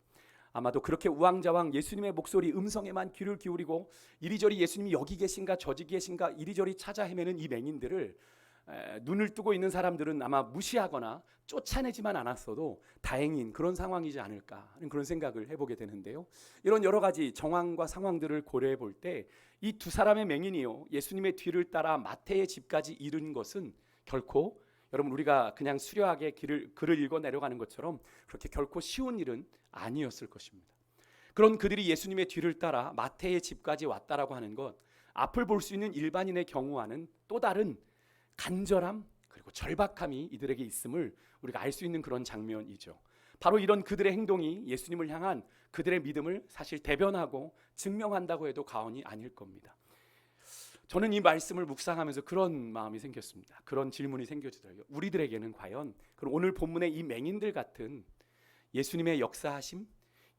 아마도 그렇게 우왕좌왕 예수님의 목소리 음성에만 귀를 기울이고 이리저리 예수님이 여기 계신가 저기 계신가 이리저리 찾아 헤매는 이 맹인들을 눈을 뜨고 있는 사람들은 아마 무시하거나 쫓아내지만 않았어도 다행인 그런 상황이지 않을까 하는 그런 생각을 해보게 되는데요. 이런 여러 가지 정황과 상황들을 고려해 볼 때 이 두 사람의 맹인이요 예수님의 뒤를 따라 마태의 집까지 이른 것은 결코, 여러분 우리가 그냥 수려하게 글을 읽어 내려가는 것처럼 그렇게 결코 쉬운 일은 아니었을 것입니다. 그런 그들이 예수님의 뒤를 따라 마태의 집까지 왔다라고 하는 것, 앞을 볼 수 있는 일반인의 경우와는 또 다른 간절함 그리고 절박함이 이들에게 있음을 우리가 알 수 있는 그런 장면이죠. 바로 이런 그들의 행동이 예수님을 향한 그들의 믿음을 사실 대변하고 증명한다고 해도 과언이 아닐 겁니다. 저는 이 말씀을 묵상하면서 그런 마음이 생겼습니다. 그런 질문이 생겨지더라고요. 우리들에게는 과연 그럼 오늘 본문의 이 맹인들 같은 예수님의 역사하심,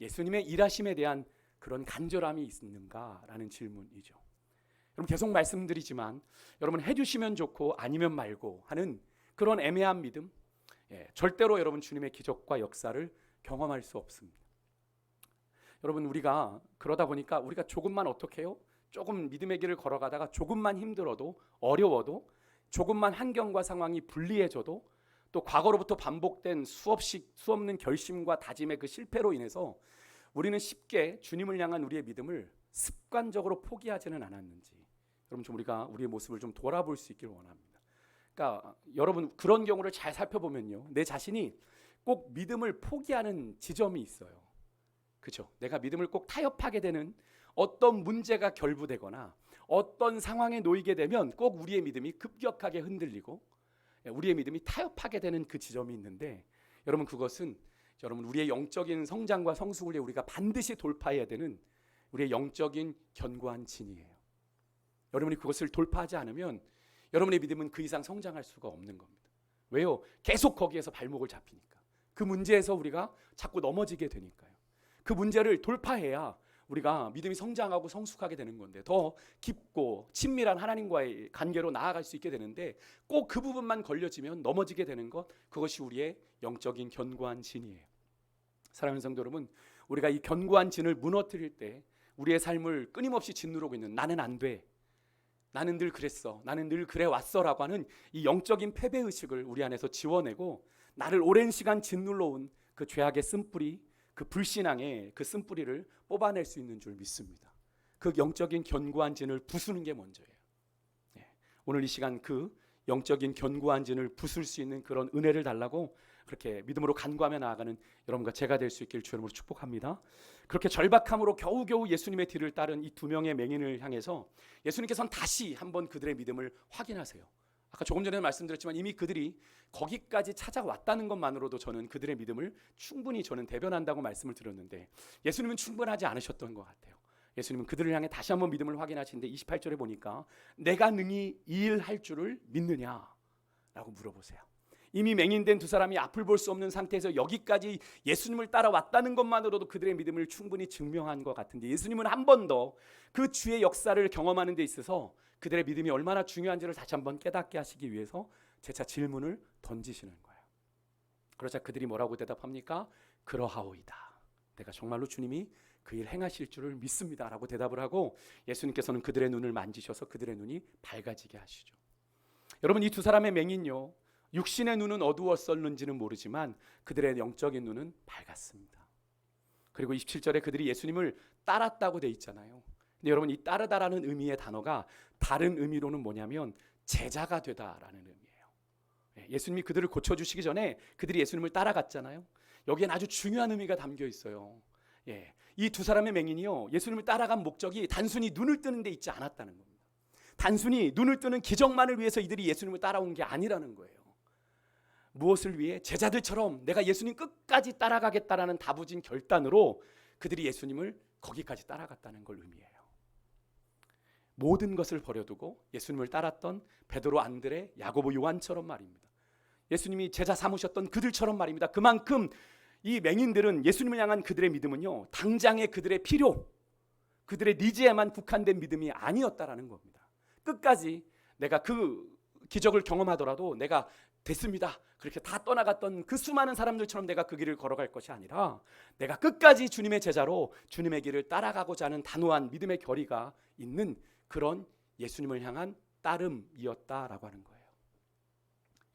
예수님의 일하심에 대한 그런 간절함이 있는가라는 질문이죠. 여러분 계속 말씀드리지만 여러분 해주시면 좋고 아니면 말고 하는 그런 애매한 믿음, 절대로 여러분 주님의 기적과 역사를 경험할 수 없습니다. 여러분 우리가 그러다 보니까 우리가 조금만 어떻게 해요? 조금 믿음의 길을 걸어가다가 조금만 힘들어도 어려워도 조금만 환경과 상황이 불리해져도 또 과거로부터 반복된 수없는 결심과 다짐의 그 실패로 인해서 우리는 쉽게 주님을 향한 우리의 믿음을 습관적으로 포기하지는 않았는지 여러분 좀 우리가 우리의 모습을 좀 돌아볼 수 있기를 원합니다. 그러니까 여러분 그런 경우를 잘 살펴보면요 내 자신이 꼭 믿음을 포기하는 지점이 있어요. 그렇죠? 내가 믿음을 꼭 타협하게 되는 어떤 문제가 결부되거나 어떤 상황에 놓이게 되면 꼭 우리의 믿음이 급격하게 흔들리고 우리의 믿음이 타협하게 되는 그 지점이 있는데 여러분 그것은 여러분 우리의 영적인 성장과 성숙을 위해 우리가 반드시 돌파해야 되는 우리의 영적인 견고한 진이에요. 여러분이 그것을 돌파하지 않으면 여러분의 믿음은 그 이상 성장할 수가 없는 겁니다. 왜요? 계속 거기에서 발목을 잡히니까. 그 문제에서 우리가 자꾸 넘어지게 되니까요. 그 문제를 돌파해야 우리가 믿음이 성장하고 성숙하게 되는 건데 더 깊고 친밀한 하나님과의 관계로 나아갈 수 있게 되는데 꼭 그 부분만 걸려지면 넘어지게 되는 것, 그것이 우리의 영적인 견고한 진이에요. 사랑하는 성도 여러분, 우리가 이 견고한 진을 무너뜨릴 때 우리의 삶을 끊임없이 짓누르고 있는 나는 안 돼, 나는 늘 그랬어, 나는 늘 그래 왔어라고 하는 이 영적인 패배의식을 우리 안에서 지워내고 나를 오랜 시간 짓눌러온 그 죄악의 쓴뿌리, 그 불신앙의 그 쓴뿌리를 뽑아낼 수 있는 줄 믿습니다. 그 영적인 견고한 진을 부수는 게 먼저예요. 오늘 이 시간 그 영적인 견고한 진을 부술 수 있는 그런 은혜를 달라고 그렇게 믿음으로 간구하며 나아가는 여러분과 제가 될 수 있기를 주 이름으로 축복합니다. 그렇게 절박함으로 겨우겨우 예수님의 뒤를 따른 이 두 명의 맹인을 향해서 예수님께서는 다시 한번 그들의 믿음을 확인하세요. 아까 조금 전에 말씀드렸지만 이미 그들이 거기까지 찾아왔다는 것만으로도 저는 그들의 믿음을 충분히 저는 대변한다고 말씀을 드렸는데 예수님은 충분하지 않으셨던 것 같아요. 예수님은 그들을 향해 다시 한번 믿음을 확인하시는데 28절에 보니까 내가 능히 이 일 할 줄을 믿느냐라고 물어보세요. 이미 맹인된 두 사람이 앞을 볼 수 없는 상태에서 여기까지 예수님을 따라왔다는 것만으로도 그들의 믿음을 충분히 증명한 것 같은데 예수님은 한 번 더 그 주의 역사를 경험하는 데 있어서 그들의 믿음이 얼마나 중요한지를 다시 한번 깨닫게 하시기 위해서 재차 질문을 던지시는 거예요. 그러자 그들이 뭐라고 대답합니까? 그러하오이다. 내가 정말로 주님이 그 일 행하실 줄을 믿습니다 라고 대답을 하고 예수님께서는 그들의 눈을 만지셔서 그들의 눈이 밝아지게 하시죠. 여러분 이 두 사람의 맹인요 육신의 눈은 어두웠었는지는 모르지만 그들의 영적인 눈은 밝았습니다. 그리고 27절에 그들이 예수님을 따랐다고 돼 있잖아요. 근데 여러분 이 따르다라는 의미의 단어가 다른 의미로는 뭐냐면 제자가 되다라는 의미예요. 예수님이 그들을 고쳐주시기 전에 그들이 예수님을 따라갔잖아요. 여기엔 아주 중요한 의미가 담겨 있어요. 이 두 사람의 맹인이요 예수님을 따라간 목적이 단순히 눈을 뜨는 데 있지 않았다는 겁니다. 단순히 눈을 뜨는 기적만을 위해서 이들이 예수님을 따라온 게 아니라는 거예요. 무엇을 위해? 제자들처럼 내가 예수님 끝까지 따라가겠다라는 다부진 결단으로 그들이 예수님을 거기까지 따라갔다는 걸 의미해요. 모든 것을 버려두고 예수님을 따랐던 베드로, 안드레, 야고보, 요한처럼 말입니다. 예수님이 제자 삼으셨던 그들처럼 말입니다. 그만큼 이 맹인들은 예수님을 향한 그들의 믿음은요, 당장의 그들의 필요, 그들의 니즈에만 국한된 믿음이 아니었다라는 겁니다. 끝까지 내가 그 기적을 경험하더라도 내가 됐습니다, 그렇게 다 떠나갔던 그 수많은 사람들처럼 내가 그 길을 걸어갈 것이 아니라 내가 끝까지 주님의 제자로 주님의 길을 따라가고자 하는 단호한 믿음의 결의가 있는 그런 예수님을 향한 따름이었다라고 하는 거예요.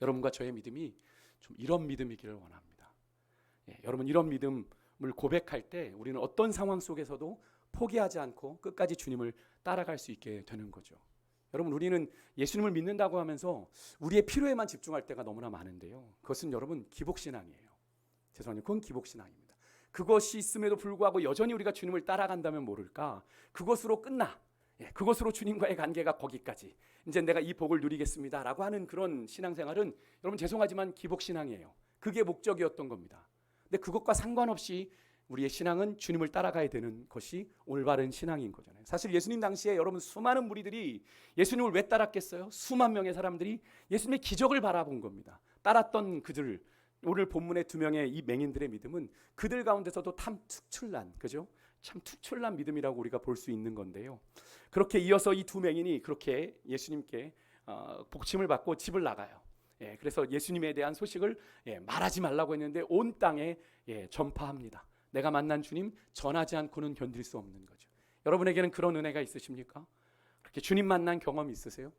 여러분과 저의 믿음이 좀 이런 믿음이기를 원합니다. 여러분, 이런 믿음을 고백할 때 우리는 어떤 상황 속에서도 포기하지 않고 끝까지 주님을 따라갈 수 있게 되는 거죠. 여러분, 우리는 예수님을 믿는다고 하면서 우리의 필요에만 집중할 때가 너무나 많은데요, 그것은 여러분 기복신앙이에요. 죄송합니다. 그건 기복신앙입니다. 그것이 있음에도 불구하고 여전히 우리가 주님을 따라간다면 모를까, 그것으로 끝나, 그것으로 주님과의 관계가 거기까지, 이제 내가 이 복을 누리겠습니다 라고 하는 그런 신앙생활은 여러분 죄송하지만 기복신앙이에요. 그게 목적이었던 겁니다. 근데 그것과 상관없이 우리의 신앙은 주님을 따라가야 되는 것이 올바른 신앙인 거잖아요. 사실 예수님 당시에 여러분 수많은 무리들이 예수님을 왜 따랐겠어요? 수만 명의 사람들이 예수님의 기적을 바라본 겁니다. 따랐던 그들, 오늘 본문의 두 명의 이 맹인들의 믿음은 그들 가운데서도 참 특출난, 그죠? 참 특출난 믿음이라고 우리가 볼 수 있는 건데요. 그렇게 이어서 이 두 맹인이 그렇게 예수님께 복침을 받고 집을 나가요. 그래서 예수님에 대한 소식을 말하지 말라고 했는데 온 땅에 전파합니다. 내가 만난 주님 전하지 않고는 견딜 수 없는 거죠. 여러분에게는 그런 은혜가 있으십니까? 그렇게 주님 만난 경험이 있으세요?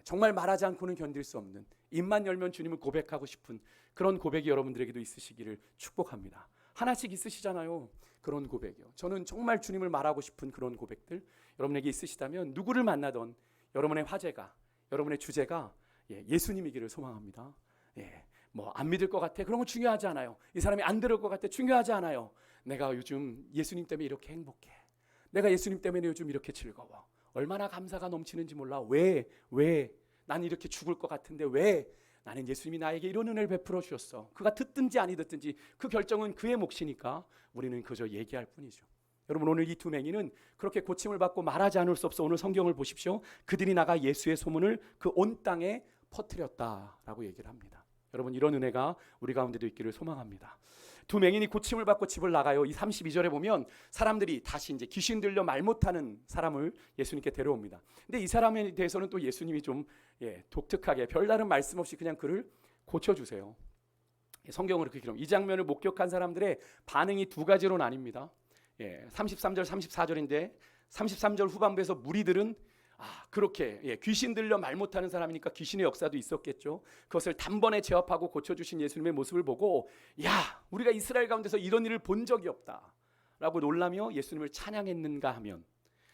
정말 말하지 않고는 견딜 수 없는, 입만 열면 주님을 고백하고 싶은 그런 고백이 여러분들에게도 있으시기를 축복합니다. 하나씩 있으시잖아요, 그런 고백이요. 저는 정말 주님을 말하고 싶은 그런 고백들 여러분에게 있으시다면 누구를 만나던 여러분의 화제가, 여러분의 주제가 예수님이기를 소망합니다. 뭐 안 믿을 것 같아, 그런 거 중요하지 않아요. 이 사람이 안 들을 것 같아, 중요하지 않아요. 내가 요즘 예수님 때문에 이렇게 행복해, 내가 예수님 때문에 요즘 이렇게 즐거워, 얼마나 감사가 넘치는지 몰라. 왜 난 이렇게 죽을 것 같은데 왜 나는 예수님이 나에게 이런 은혜를 베풀어 주셨어. 그가 듣든지 아니 듣든지 그 결정은 그의 몫이니까 우리는 그저 얘기할 뿐이죠. 여러분, 오늘 이 두 맹인은 그렇게 고침을 받고 말하지 않을 수 없어. 오늘 성경을 보십시오. 그들이 나가 예수의 소문을 그 온 땅에 퍼뜨렸다라고 얘기를 합니다. 여러분, 이런 은혜가 우리 가운데도 있기를 소망합니다. 두 맹인이 고침을 받고 집을 나가요. 이 32절에 보면 사람들이 다시 이제 귀신 들려 말 못하는 사람을 예수님께 데려옵니다. 근데 이 사람에 대해서는 또 예수님이 좀 독특하게 별다른 말씀 없이 그냥 그를 고쳐주세요. 성경으로 그렇게 기록합니다. 이 장면을 목격한 사람들의 반응이 두 가지로 나뉩니다. 33절 34절인데 33절 후반부에서 무리들은 그렇게 귀신 들려 말 못하는 사람이니까 귀신의 역사도 있었겠죠. 그것을 단번에 제압하고 고쳐주신 예수님의 모습을 보고 야, 우리가 이스라엘 가운데서 이런 일을 본 적이 없다 라고 놀라며 예수님을 찬양했는가 하면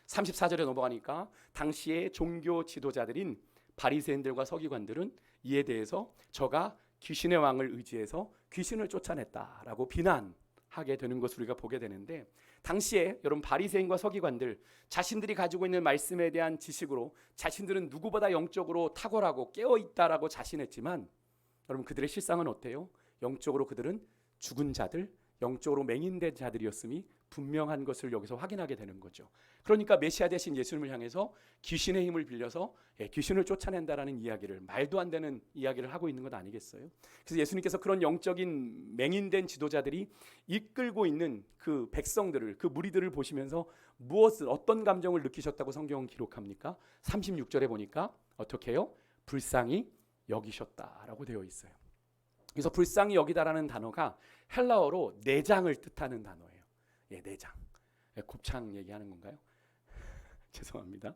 34절에 넘어가니까 당시의 종교 지도자들인 바리새인들과 서기관들은 이에 대해서 저가 귀신의 왕을 의지해서 귀신을 쫓아냈다라고 비난하게 되는 것을 우리가 보게 되는데, 당시에 여러분 바리새인과 서기관들 자신들이 가지고 있는 말씀에 대한 지식으로 자신들은 누구보다 영적으로 탁월하고 깨어있다라고 자신했지만 여러분 그들의 실상은 어때요? 영적으로 그들은 죽은 자들, 영적으로 맹인된 자들이었음이 분명한 것을 여기서 확인하게 되는 거죠. 그러니까 메시아 되신 예수님을 향해서 귀신의 힘을 빌려서 귀신을 쫓아낸다라는 이야기를, 말도 안 되는 이야기를 하고 있는 것 아니겠어요? 그래서 예수님께서 그런 영적인 맹인된 지도자들이 이끌고 있는 그 백성들을, 그 무리들을 보시면서 어떤 감정을 느끼셨다고 성경은 기록합니까? 36절에 보니까 어떻게 해요? 불쌍히 여기셨다라고 되어 있어요. 그래서 불쌍히 여기다라는 단어가 헬라어로 내장을 뜻하는 단어예요. 내장. 곱창 얘기하는 건가요? 죄송합니다.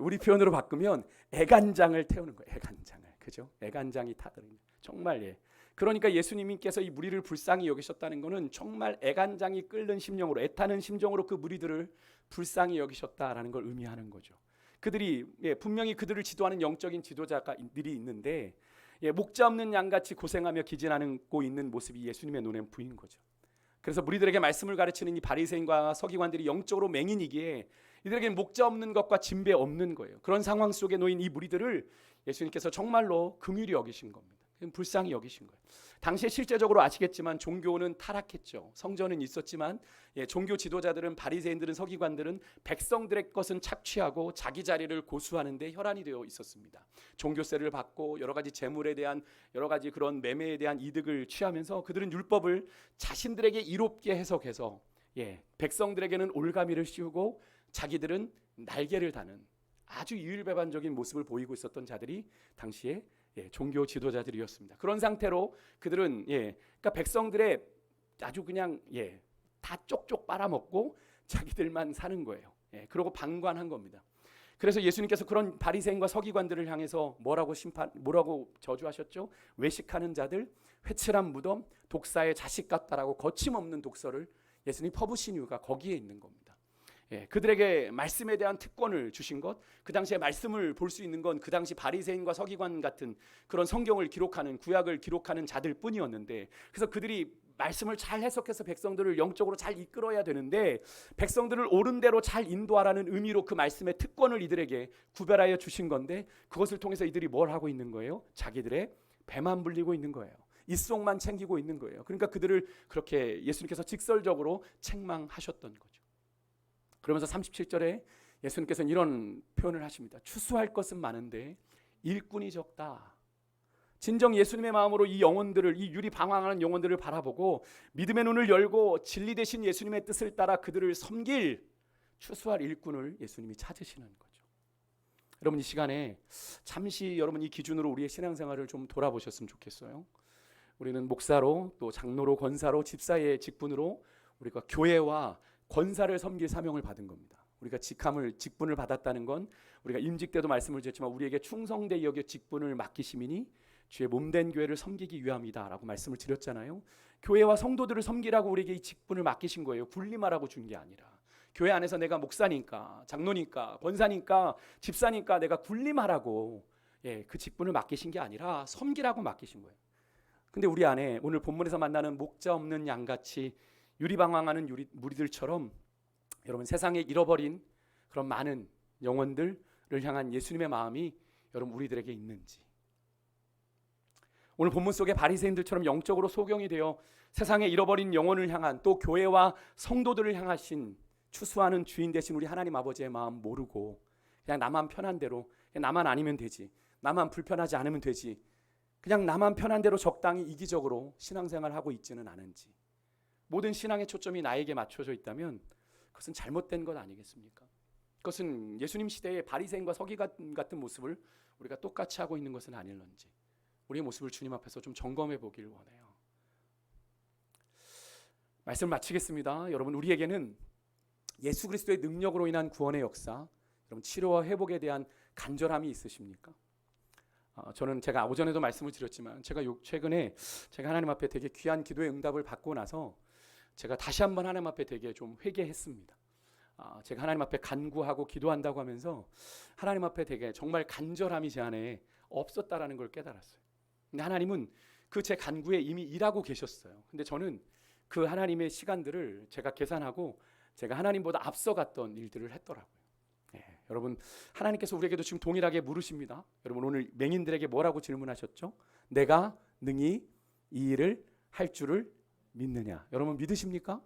우리 표현으로 바꾸면 애간장을 태우는 거예요. 애간장을. 그죠? 애간장이 타들은. 정말 그러니까 예수님께서 이 무리를 불쌍히 여기셨다는 것은 정말 애간장이 끓는 심령으로, 애타는 심정으로 그 무리들을 불쌍히 여기셨다라는 걸 의미하는 거죠. 그들이 분명히 그들을 지도하는 영적인 지도자들이 있는데 목자 없는 양같이 고생하며 기진하고 있는 모습이 예수님의 눈에 보이는 거죠. 그래서 무리들에게 말씀을 가르치는 이 바리새인과 서기관들이 영적으로 맹인이기에 이들에게는 목자 없는 것과 진배 없는 거예요. 그런 상황 속에 놓인 이 무리들을 예수님께서 정말로 긍휼히 여기신 겁니다. 불쌍히 여기신 거예요. 당시에 실제적으로 아시겠지만 종교는 타락했죠. 성전은 있었지만 종교 지도자들은, 바리새인들은, 서기관들은 백성들의 것은 착취하고 자기 자리를 고수하는 데 혈안이 되어 있었습니다. 종교세를 받고 여러 가지 재물에 대한, 여러 가지 그런 매매에 대한 이득을 취하면서 그들은 율법을 자신들에게 이롭게 해석해서 백성들에게는 올가미를 씌우고 자기들은 날개를 다는 아주 이율배반적인 모습을 보이고 있었던 자들이 당시에 종교 지도자들이었습니다. 그런 상태로 그들은 그러니까 백성들의 아주 그냥 다 쪽쪽 빨아먹고 자기들만 사는 거예요. 그러고 방관한 겁니다. 그래서 예수님께서 그런 바리새인과 서기관들을 향해서 뭐라고 저주하셨죠? 외식하는 자들, 회칠한 무덤, 독사의 자식 같다라고 거침없는 독서를 예수님이 퍼부신 이유가 거기에 있는 겁니다. 그들에게 말씀에 대한 특권을 주신 것, 그 당시에 말씀을 볼 수 있는 건 그 당시 바리새인과 서기관 같은 그런 성경을 기록하는, 구약을 기록하는 자들 뿐이었는데, 그래서 그들이 말씀을 잘 해석해서 백성들을 영적으로 잘 이끌어야 되는데 백성들을 옳은 대로 잘 인도하라는 의미로 그 말씀의 특권을 이들에게 구별하여 주신 건데, 그것을 통해서 이들이 뭘 하고 있는 거예요? 자기들의 배만 불리고 있는 거예요. 입속만 챙기고 있는 거예요. 그러니까 그들을 그렇게 예수님께서 직설적으로 책망하셨던 거죠. 그러면서 37절에 예수님께서는 이런 표현을 하십니다. 추수할 것은 많은데 일꾼이 적다. 진정 예수님의 마음으로 이 영혼들을, 이 유리 방황하는 영혼들을 바라보고 믿음의 눈을 열고 진리 되신 예수님의 뜻을 따라 그들을 섬길 추수할 일꾼을 예수님이 찾으시는 거죠. 여러분, 이 시간에 잠시 여러분 이 기준으로 우리의 신앙생활을 좀 돌아보셨으면 좋겠어요. 우리는 목사로, 또 장로로, 권사로, 집사의 직분으로 우리가 교회와 권사를 섬길 사명을 받은 겁니다. 우리가 직분을 받았다는 건 우리가 임직 때도 말씀을 드렸지만 우리에게 충성되 여겨 직분을 맡기심이니 주의 몸된 교회를 섬기기 위함이다라고 말씀을 드렸잖아요. 교회와 성도들을 섬기라고 우리에게 이 직분을 맡기신 거예요. 군림하라고 준 게 아니라. 교회 안에서 내가 목사니까, 장로니까, 권사니까, 집사니까 내가 군림하라고 그 직분을 맡기신 게 아니라 섬기라고 맡기신 거예요. 근데 우리 안에 오늘 본문에서 만나는 목자 없는 양같이 유리방황하는 무리들처럼 여러분 세상에 잃어버린 그런 많은 영혼들을 향한 예수님의 마음이 여러분 우리들에게 있는지, 오늘 본문 속의 바리새인들처럼 영적으로 소경이 되어 세상에 잃어버린 영혼을 향한, 또 교회와 성도들을 향하신 추수하는 주인 되신 우리 하나님 아버지의 마음 모르고 그냥 나만 편한 대로, 그냥 나만 아니면 되지, 나만 불편하지 않으면 되지, 그냥 나만 편한 대로 적당히 이기적으로 신앙생활하고 있지는 않은지, 모든 신앙의 초점이 나에게 맞춰져 있다면 그것은 잘못된 것 아니겠습니까? 그것은 예수님 시대의 바리새인과 서기관 같은 모습을 우리가 똑같이 하고 있는 것은 아닐런지, 우리의 모습을 주님 앞에서 좀 점검해 보길 원해요. 말씀을 마치겠습니다. 여러분, 우리에게는 예수 그리스도의 능력으로 인한 구원의 역사, 여러분 치료와 회복에 대한 간절함이 있으십니까? 저는 제가 오전에도 말씀을 드렸지만 제가 최근에 제가 하나님 앞에 되게 귀한 기도의 응답을 받고 나서 제가 다시 한번 하나님 앞에 되게 좀 회개했습니다. 제가 하나님 앞에 간구하고 기도한다고 하면서 하나님 앞에 되게 정말 간절함이 제 안에 없었다라는 걸 깨달았어요. 근데 하나님은 그 제 간구에 이미 일하고 계셨어요. 근데 저는 그 하나님의 시간들을 제가 계산하고 제가 하나님보다 앞서갔던 일들을 했더라고요. 여러분, 하나님께서 우리에게도 지금 동일하게 물으십니다. 여러분, 오늘 맹인들에게 뭐라고 질문하셨죠? 내가 능히 이 일을 할 줄을 믿느냐? 여러분 믿으십니까?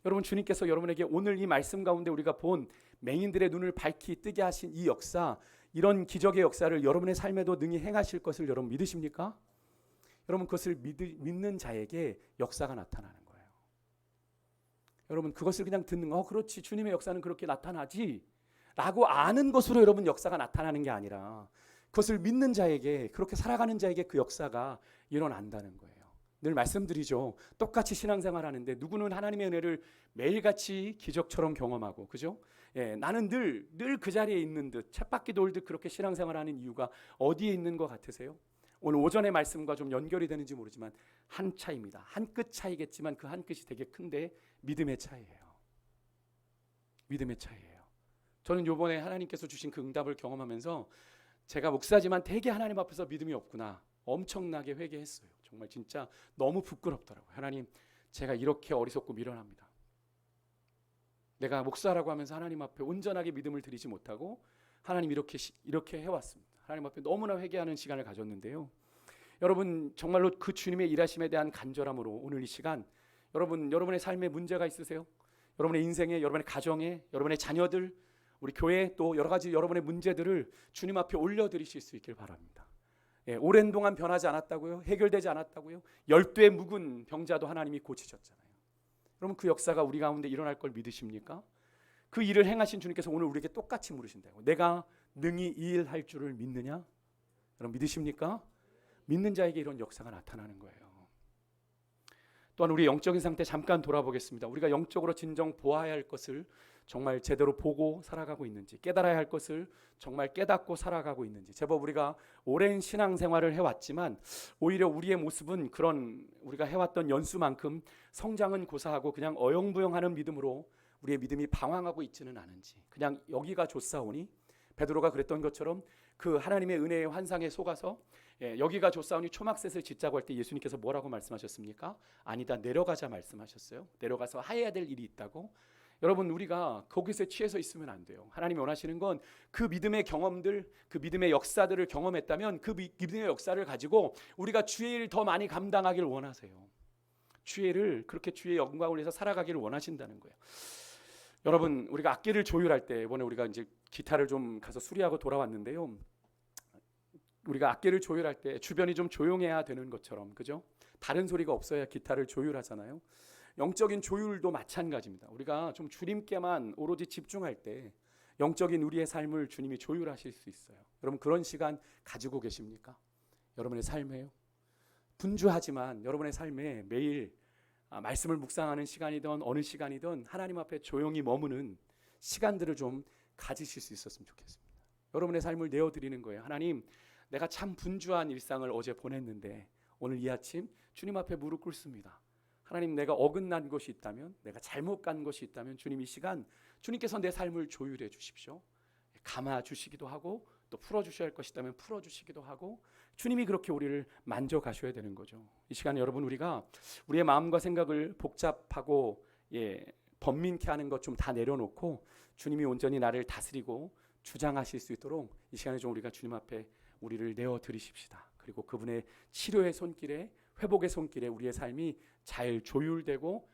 여러분, 주님께서 여러분에게 오늘 이 말씀 가운데 우리가 본 맹인들의 눈을 밝히 뜨게 하신 이 역사, 이런 기적의 역사를 여러분의 삶에도 능히 행하실 것을 여러분 믿으십니까? 여러분, 그것을 믿는 자에게 역사가 나타나는 거예요. 여러분, 그것을 그냥 듣는 거, 그렇지, 주님의 역사는 그렇게 나타나지 라고 아는 것으로 여러분 역사가 나타나는 게 아니라 그것을 믿는 자에게, 그렇게 살아가는 자에게 그 역사가 일어난다는 거예요. 늘 말씀드리죠. 똑같이 신앙생활하는데 누구는 하나님의 은혜를 매일같이 기적처럼 경험하고, 그죠? 나는 늘 그 자리에 있는 듯, 쳇바퀴 돌듯 그렇게 신앙생활하는 이유가 어디에 있는 것 같으세요? 오늘 오전의 말씀과 좀 연결이 되는지 모르지만 한 차이입니다. 한 끗 차이겠지만 그 한 끗이 되게 큰데 믿음의 차이예요. 믿음의 차이예요. 저는 이번에 하나님께서 주신 그 응답을 경험하면서 제가 목사지만 되게 하나님 앞에서 믿음이 없구나 엄청나게 회개했어요. 정말 진짜 너무 부끄럽더라고요. 하나님, 제가 이렇게 어리석고 미련합니다. 내가 목사라고 하면서 하나님 앞에 온전하게 믿음을 드리지 못하고 하나님 이렇게 해왔습니다. 하나님 앞에 너무나 회개하는 시간을 가졌는데요. 여러분 정말로 그 주님의 일하심에 대한 간절함으로 오늘 이 시간 여러분의 삶에 문제가 있으세요? 여러분의 인생에, 여러분의 가정에, 여러분의 자녀들, 우리 교회 또 여러 가지 여러분의 문제들을 주님 앞에 올려드리실 수 있길 바랍니다. 오랜 동안 변하지 않았다고요? 해결되지 않았다고요? 12의 묵은 병자도 하나님이 고치셨잖아요. 여러분 그 역사가 우리 가운데 일어날 걸 믿으십니까? 그 일을 행하신 주님께서 오늘 우리에게 똑같이 물으신다고. 내가 능히 이 일 할 줄을 믿느냐? 여러분 믿으십니까? 믿는 자에게 이런 역사가 나타나는 거예요. 또한 우리 영적인 상태 잠깐 돌아보겠습니다. 우리가 영적으로 진정 보아야 할 것을 정말 제대로 보고 살아가고 있는지, 깨달아야 할 것을 정말 깨닫고 살아가고 있는지. 제법 우리가 오랜 신앙생활을 해왔지만 오히려 우리의 모습은 그런 우리가 해왔던 연수만큼 성장은 고사하고 그냥 어영부영하는 믿음으로 우리의 믿음이 방황하고 있지는 않은지, 그냥 여기가 좋사오니 베드로가 그랬던 것처럼 그 하나님의 은혜의 환상에 속아서 여기가 좋사오니 초막셋을 짓자고 할 때 예수님께서 뭐라고 말씀하셨습니까? 아니다, 내려가자 말씀하셨어요. 내려가서 해야 될 일이 있다고. 여러분 우리가 거기서 취해서 있으면 안 돼요. 하나님이 원하시는 건 그 믿음의 경험들, 그 믿음의 역사들을 경험했다면 그 믿음의 역사를 가지고 우리가 주의 일을 더 많이 감당하기를 원하세요. 주의 일을 그렇게 주의 영광을 위해서 살아가기를 원하신다는 거예요. 여러분 우리가 악기를 조율할 때 이번에 우리가 이제 기타를 좀 가서 수리하고 돌아왔는데요. 우리가 악기를 조율할 때 주변이 좀 조용해야 되는 것처럼, 그죠? 다른 소리가 없어야 기타를 조율하잖아요. 영적인 조율도 마찬가지입니다. 우리가 좀 주님께만 오로지 집중할 때 영적인 우리의 삶을 주님이 조율하실 수 있어요. 여러분 그런 시간 가지고 계십니까? 여러분의 삶에요. 분주하지만 여러분의 삶에 매일 말씀을 묵상하는 시간이든 어느 시간이든 하나님 앞에 조용히 머무는 시간들을 좀 가지실 수 있었으면 좋겠습니다. 여러분의 삶을 내어드리는 거예요. 하나님, 내가 참 분주한 일상을 어제 보냈는데 오늘 이 아침 주님 앞에 무릎 꿇습니다. 하나님, 내가 어긋난 것이 있다면, 내가 잘못 간 것이 있다면 주님 이 시간 주님께서 내 삶을 조율해 주십시오. 감아 주시기도 하고 또 풀어주셔야 할 것이 있다면 풀어주시기도 하고, 주님이 그렇게 우리를 만져가셔야 되는 거죠. 이 시간에 여러분 우리가 우리의 마음과 생각을 복잡하고 번민케 하는 것 좀 다 내려놓고 주님이 온전히 나를 다스리고 주장하실 수 있도록 이 시간에 좀 우리가 주님 앞에 우리를 내어드리십시다. 그리고 그분의 치료의 손길에, 회복의 손길에 우리의 삶이 잘 조율되고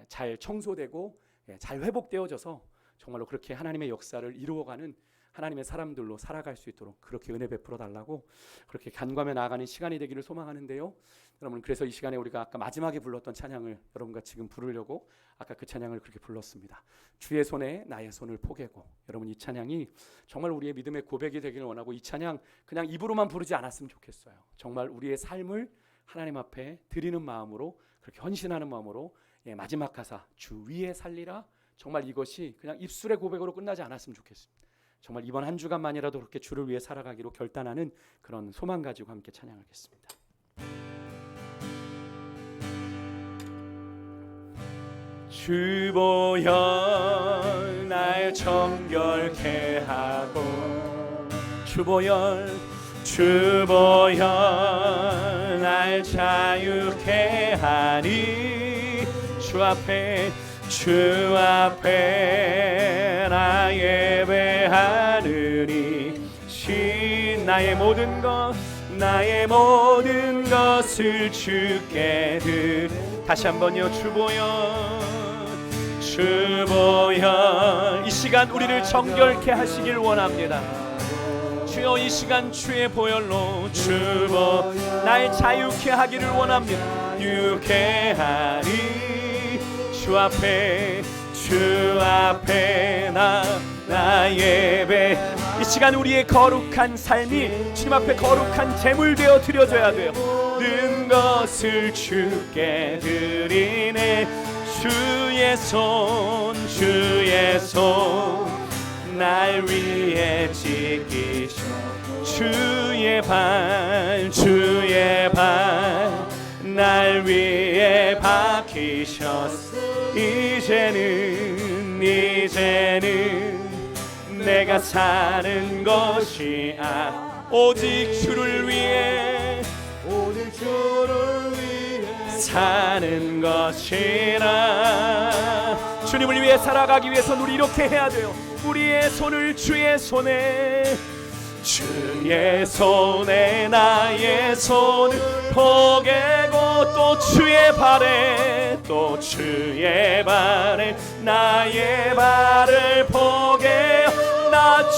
잘 청소되고 잘 회복되어져서 정말로 그렇게 하나님의 역사를 이루어가는 하나님의 사람들로 살아갈 수 있도록 그렇게 은혜 베풀어 달라고, 그렇게 간구하며 나아가는 시간이 되기를 소망하는데요. 여러분, 그래서 이 시간에 우리가 아까 마지막에 불렀던 찬양을 여러분과 지금 부르려고 아까 그 찬양을 그렇게 불렀습니다. 주의 손에 나의 손을 포개고. 여러분, 이 찬양이 정말 우리의 믿음의 고백이 되기를 원하고, 이 찬양 그냥 입으로만 부르지 않았으면 좋겠어요. 정말 우리의 삶을 하나님 앞에 드리는 마음으로, 그렇게 헌신하는 마음으로 마지막 가사 주 위에 살리라, 정말 이것이 그냥 입술의 고백으로 끝나지 않았으면 좋겠습니다. 정말 이번 한 주간만이라도 그렇게 주를 위해 살아가기로 결단하는 그런 소망 가지고 함께 찬양하겠습니다. 주 보혈 날 정결케 하고, 주 보혈 날 자유케 하니, 주 앞에 나 예배하느니, 나의 모든 것을 주께 다시 한번요. 주 보혈 이 시간 우리를 정결케 하시길 원합니다. 주여, 이 시간 주의 보혈로 날 자유케 하기를 원합니다. 유케 하니, 주 앞에 나 예배. 이 시간 우리의 거룩한 삶이 주님 앞에 거룩한 제물 되어 드려져야 돼요. 모든 것을 주께 드리네. 주의 손 날 위해 지키셔. 주의 발 날 위해 박히셨어. 이제는 내가 사는 것이 오직 주를 위해 사는 것이라. 주님을 위해 살아가기 위해서는 우리 이렇게 해야 돼요. 우리의 손을 주의 손에 주의 손에 나의 손을 포개고 또 주의 발에 또 주의 발에 나의 발을 포개어 나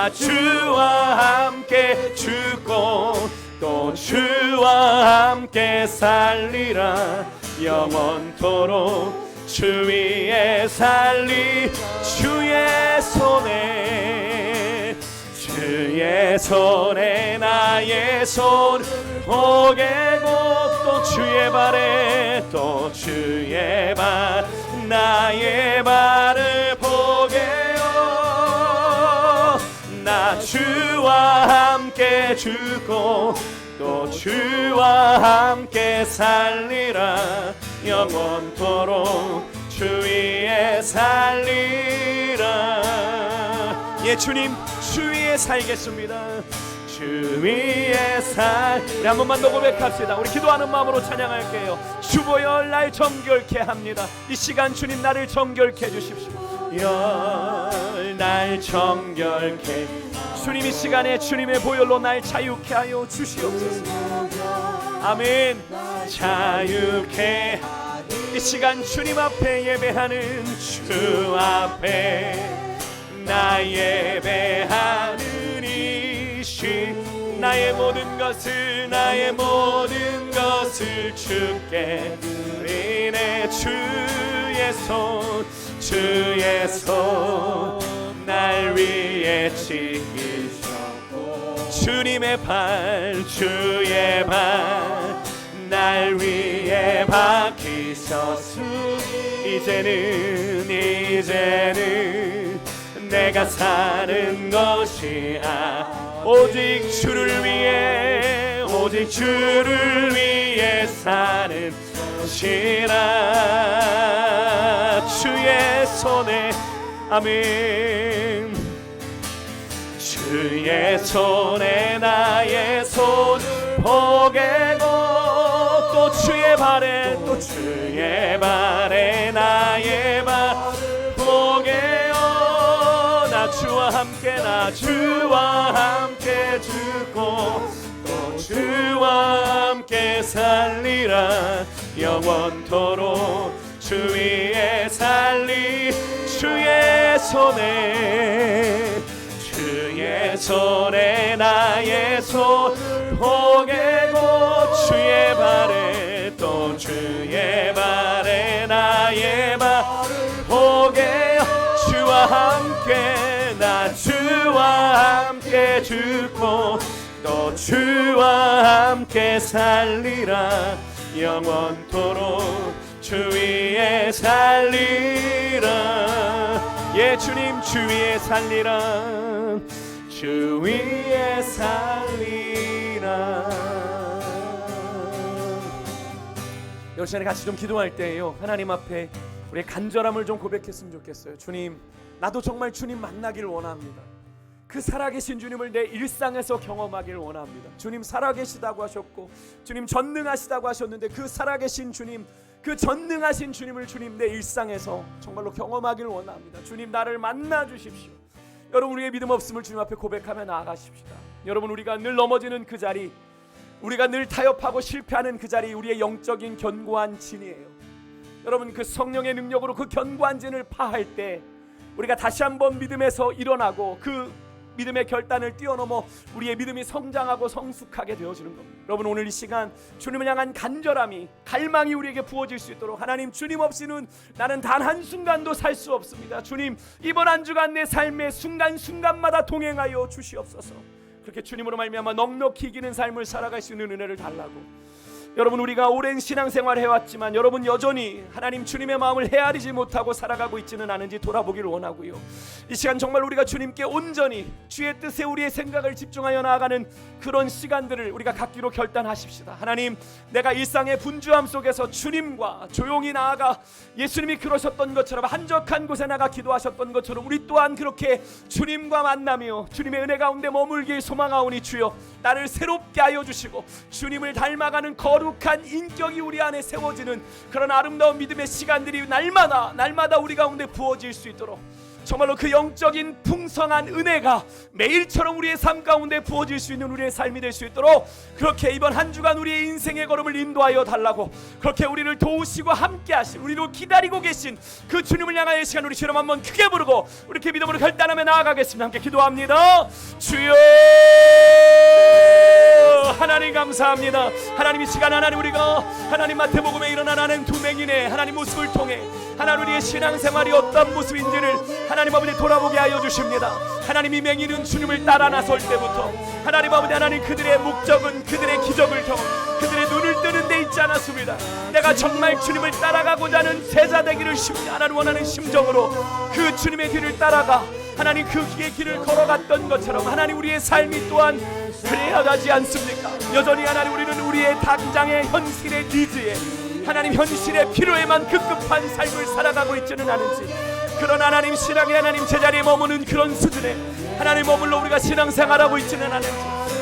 주와 함께 죽고 또 주와 함께 살리라 영원토록 주 위에 살리 주의 손에 나의 손 포개고 또 주의 발에 또 주의 발 나의 발을 포개어 나 주와 함께 죽고 또 주와 함께 살리라 영원토록 주 위에 살리라. 예, 주님 주 위에 살겠습니다. 주 위에 우리 한 번만 더 고백합시다. 우리 기도하는 마음으로 찬양할게요. 주보여 날 정결케 합니다. 이 시간 주님 나를 정결케 해주십시오. 날 정결케 주님 이 시간에 주님의 보혈로 날 자유케 하여 주시옵소서. 아멘. 자유케 이 시간 주님 앞에 예배하는 주 앞에 나 예배하는 이 시 나의 모든 것을 주께 드리네. 주의 손 날 위에 지키셨고 주님의 주의 발 날 위에 박히셨으니 이제는 내가 사는 것이 오직 주를 위해 사는 것이라. 주의 손에 아멘. 주의 손에 나의 손 포개고 또 주의 발에 나의 발 포개어 나 주와 함께 죽고 또 주와 함께 살리라 영원토록 주 위에 살리. 주의 손에 나의 손 포개고 주의 발에 또 주의 발에 나의 발 포개어 나 주와 함께 죽고 또 주와 함께 살리라 영원토록 주 위에 살리라. 예, 주님 주 위에 살리라. 주 위에 살리라. 이 시간에 같이 좀 기도할 때예요. 하나님 앞에 우리의 간절함을 좀 고백했으면 좋겠어요. 주님, 나도 정말 주님 만나기를 원합니다. 그 살아계신 주님을 내 일상에서 경험하기를 원합니다. 주님 살아계시다고 하셨고 주님 전능하시다고 하셨는데 그 살아계신 주님, 그 전능하신 주님을 주님 내 일상에서 정말로 경험하기를 원합니다. 주님 나를 만나 주십시오. 여러분, 우리의 믿음 없음을 주님 앞에 고백하며 나아가십시다. 여러분, 우리가 늘 넘어지는 그 자리, 우리가 늘 타협하고 실패하는 그 자리, 우리의 영적인 견고한 진이에요. 여러분, 그 성령의 능력으로 그 견고한 진을 파할 때 우리가 다시 한번 믿음에서 일어나고 그 믿음의 결단을 뛰어넘어 우리의 믿음이 성장하고 성숙하게 되어지는 겁니다. 여러분, 오늘 이 시간 주님을 향한 간절함이, 갈망이 우리에게 부어질 수 있도록 하나님, 주님 없이는 나는 단 한순간도 살 수 없습니다. 주님, 이번 한 주간 내 삶의 순간순간마다 동행하여 주시옵소서. 그렇게 주님으로 말미암아 넉넉히 이기는 삶을 살아갈 수 있는 은혜를 달라고. 여러분, 우리가 오랜 신앙생활을 해왔지만 여러분 여전히 하나님 주님의 마음을 헤아리지 못하고 살아가고 있지는 않은지 돌아보기를 원하고요. 이 시간 정말 우리가 주님께 온전히 주의 뜻에 우리의 생각을 집중하여 나아가는 그런 시간들을 우리가 갖기로 결단하십시다. 하나님, 내가 일상의 분주함 속에서 주님과 조용히 나아가 예수님이 그러셨던 것처럼 한적한 곳에 나가 기도하셨던 것처럼 우리 또한 그렇게 주님과 만나며 주님의 은혜 가운데 머물길 소망하오니 주여 나를 새롭게 하여 주시고 주님을 닮아가는 거룩한 인격이 우리 안에 세워지는 그런 아름다운 믿음의 시간들이 날마다 우리 가운데 부어질 수 있도록 정말로 그 영적인 풍성한 은혜가 매일처럼 우리의 삶 가운데 부어질 수 있는 우리의 삶이 될 수 있도록 그렇게 이번 한 주간 우리의 인생의 걸음을 인도하여 달라고, 그렇게 우리를 도우시고 함께 하신, 우리로 기다리고 계신 그 주님을 향하여 시간 우리 주님 한번 크게 부르고 우리 이렇게 믿음으로 결단하며 나아가겠습니다. 함께 기도합니다. 주여 하나님 감사합니다. 하나님 이 시간 하나님 우리가 하나님 마태복음에 일어난 하나님 두 맹인의 하나님 모습을 통해 하나님 우리의 신앙생활이 어떤 모습인지를 하나님 아버지 돌아보게 하여 주십니다. 하나님 이 맹인은 주님을 따라 나설 때부터 하나님 아버지 하나님 그들의 목적은 그들의 기적을 경험, 그들의 눈을 뜨는 데 있지 않았습니다. 내가 정말 주님을 따라가고자 하는 제자 되기를 하나님 원하는 심정으로 그 주님의 길을 따라가 하나님 그 길을 걸어갔던 것처럼 하나님 우리의 삶이 또한 그래야 하지 않습니까? 여전히 하나님 우리는 우리의 당장의 현실의 니즈에 하나님 현실의 필요에만 급급한 삶을 살아가고 있지는 않은지, 그런 하나님 신앙의 하나님 제자리에 머무는 그런 수준에 하나님 머물러 우리가 신앙생활하고 있지는 않은지,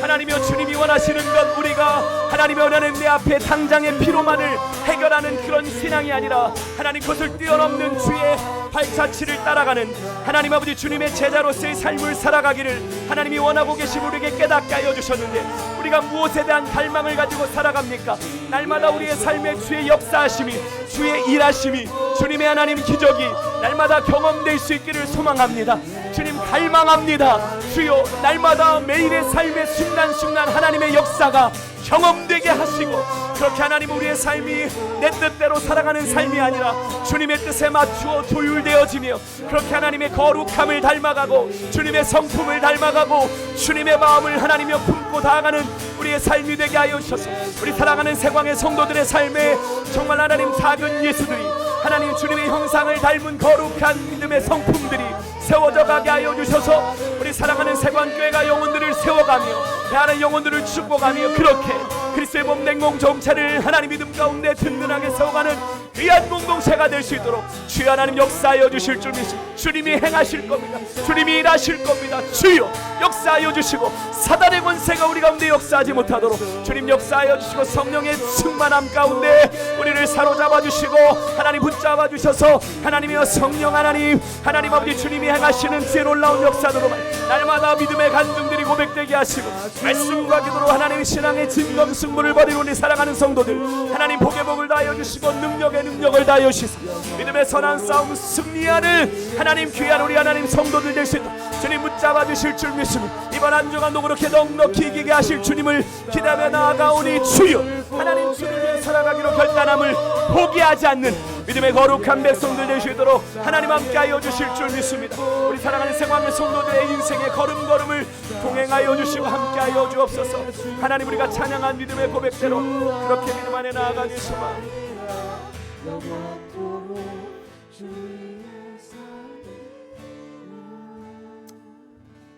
하나님이여 주님이 원하시는 것 우리가 하나님이 원하는 내 앞에 당장의 필요만을 해결하는 그런 신앙이 아니라 하나님 그것을 뛰어넘는 주의 발자취를 따라가는 하나님 아버지 주님의 제자로서의 삶을 살아가기를 하나님이 원하고 계심 우리에게 깨닫게 하여 주셨는데, 우리가 무엇에 대한 갈망을 가지고 살아갑니까? 날마다 우리의 삶에 주의 역사하심이, 주의 일하심이, 주님의 하나님 기적이 날마다 경험될 수 있기를 소망합니다. 주님 갈망합니다. 주여 날마다 매일의 삶의 순간순간 하나님의 역사가 경험되게 하시고, 그렇게 하나님 우리의 삶이 내 뜻대로 살아가는 삶이 아니라 주님의 뜻에 맞추어 조율되어지며 그렇게 하나님의 거룩함을 닮아가고 주님의 성품을 닮아가고 주님의 마음을 하나님여 품고 다가가는 우리의 삶이 되게 하여 주셔서 우리 사랑하는 세광의 성도들의 삶에 정말 하나님 작은 예수들이 하나님 주님의 형상을 닮은 거룩한 믿음의 성품들이 세워져 가게 하여 주셔서 우리 사랑하는 세광교회가 영혼들을 세워가며 대하는 영혼들을 축복하며 그렇게 그리스도의 몸 냉공정체를 하나님 믿음 가운데 든든하게 세워가는 귀한 공동체가 될 수 있도록 주여 하나님 역사하여 주실 줄 믿습니다. 주님이 행하실 겁니다. 주님이 일하실 겁니다. 주여 역사하여 주시고 사단의 권세가 우리 가운데 역사하지 못하도록 주님 역사하여 주시고 성령의 충만함 가운데 우리를 사로잡아 주시고 하나님 붙잡아 주셔서 하나님이여 성령 하나님 아버지 주님이 행하시는 지혜 놀라운 역사들로 날마다 믿음의 간증들이 고백되게 하시고 말씀과 기도로 하나님의 신앙의 진검 승부를 벌이는 우리 사랑하는 성도들 하나님 복의 복을 다하여 주시고 능력의 능력을 다하여 주시고 믿음의 선한 싸움 승리하는 하나님 귀한 우리 하나님 성도들 될 수 있도록 주님 붙잡아 주실 줄 믿습니다. 이번 한 주간도 그렇게 넉넉히 이기게 하실 주님을 기대하며 나아가오니 주여 하나님 주님을 살아가기로 결단함을 포기하지 않는 믿음의 거룩한 백성들 될 수 있도록 하나님 함께하여 주실 줄 믿습니다. 우리 사랑하는 생활의 성도들의 인생의 걸음걸음을 동행하여 주시고 함께하여 주옵소서. 하나님 우리가 찬양한 믿음의 고백대로 그렇게 믿음 안에 나아가길 소망합니다.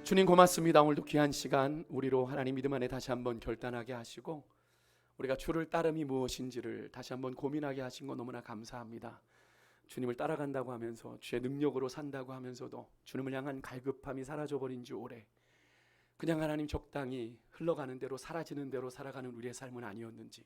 주님 고맙습니다. 오늘도 귀한 시간 우리로 하나님 믿음 안에 다시 한번 결단하게 하시고 우리가 주를 따름이 무엇인지를 다시 한번 고민하게 하신 거 너무나 감사합니다. 주님을 따라간다고 하면서 주의 능력으로 산다고 하면서도 주님을 향한 갈급함이 사라져버린 지 오래 그냥 하나님 적당히 흘러가는 대로 사라지는 대로 살아가는 우리의 삶은 아니었는지,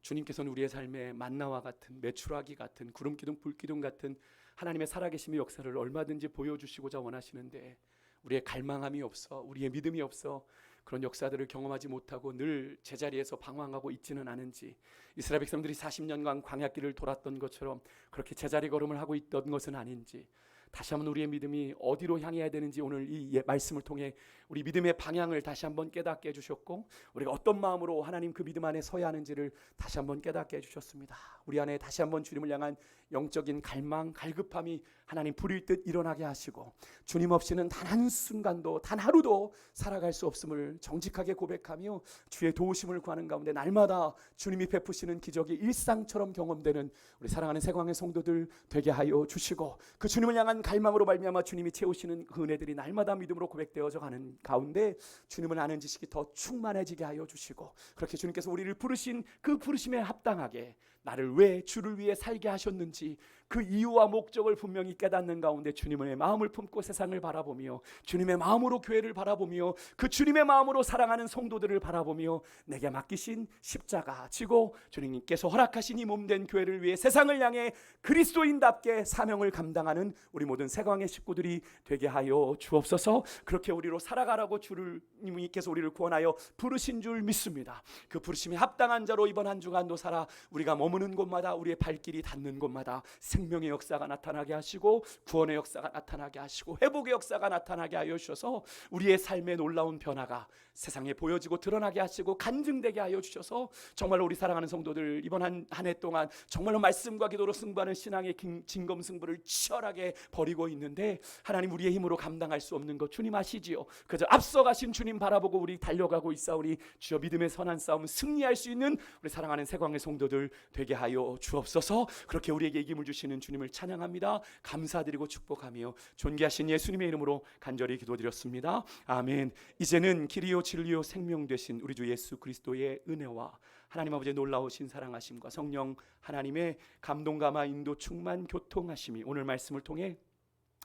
주님께서는 우리의 삶에 만나와 같은 메추라기 같은 구름기둥 불기둥 같은 하나님의 살아계심의 역사를 얼마든지 보여주시고자 원하시는데 우리의 갈망함이 없어, 우리의 믿음이 없어 그런 역사들을 경험하지 못하고 늘 제자리에서 방황하고 있지는 않은지, 이스라엘 백성들이 40년간 광야길을 돌았던 것처럼 그렇게 제자리 걸음을 하고 있던 것은 아닌지, 다시 한번 우리의 믿음이 어디로 향해야 되는지 오늘 이 말씀을 통해 우리 믿음의 방향을 다시 한번 깨닫게 해주셨고 우리가 어떤 마음으로 하나님 그 믿음 안에 서야 하는지를 다시 한번 깨닫게 해주셨습니다. 우리 안에 다시 한번 주님을 향한 영적인 갈망, 갈급함이 하나님 불일 듯 일어나게 하시고 주님 없이는 단 한순간도 단 하루도 살아갈 수 없음을 정직하게 고백하며 주의 도우심을 구하는 가운데 날마다 주님이 베푸시는 기적이 일상처럼 경험되는 우리 사랑하는 세광의 성도들 되게 하여 주시고 그 주님을 향한 갈망으로 말미암아 주님이 채우시는 그 은혜들이 날마다 믿음으로 고백되어져 가는 가운데 주님을 아는 지식이 더 충만해지게 하여 주시고 그렇게 주님께서 우리를 부르신 그 부르심에 합당하게 나를 왜 주를 위해 살게 하셨는지 그 이유와 목적을 분명히 깨닫는 가운데 주님의 마음을 품고 세상을 바라보며 주님의 마음으로 교회를 바라보며 그 주님의 마음으로 사랑하는 성도들을 바라보며 내게 맡기신 십자가 지고 주님께서 허락하신 이 몸된 교회를 위해 세상을 향해 그리스도인답게 사명을 감당하는 우리 모든 세광의 식구들이 되게 하여 주옵소서. 그렇게 우리로 살아가라고 주님께서 우리를 구원하여 부르신 줄 믿습니다. 그 부르심에 합당한 자로 이번 한 주간도 살아 우리가 머무는 곳마다 우리의 발길이 닿는 곳마다 생명의 역사가 나타나게 하시고 구원의 역사가 나타나게 하시고 회복의 역사가 나타나게 하여 주셔서 우리의 삶의 놀라운 변화가 세상에 보여지고 드러나게 하시고 간증되게 하여 주셔서 정말로 우리 사랑하는 성도들 이번 한 해 동안 정말로 말씀과 기도로 승부하는 신앙의 진검승부를 치열하게 벌이고 있는데 하나님 우리의 힘으로 감당할 수 없는 것 주님 아시지요. 그저 앞서가신 주님 바라보고 우리 달려가고 있사오니 주여 믿음의 선한 싸움 승리할 수 있는 우리 사랑하는 세광의 성도들 되게 하여 주옵소서. 그렇게 우리에게 이김을 주시는 주님을 찬양합니다. 감사드리고 축복하며 존귀하신 예수님의 이름으로 간절히 기도드렸습니다. 아멘. 이제는 길이요 진리요 생명 되신 우리 주 예수 그리스도의 은혜와 하나님 아버지의 놀라우신 사랑하심과 성령 하나님의 감동감화 인도 충만 교통하심이 오늘 말씀을 통해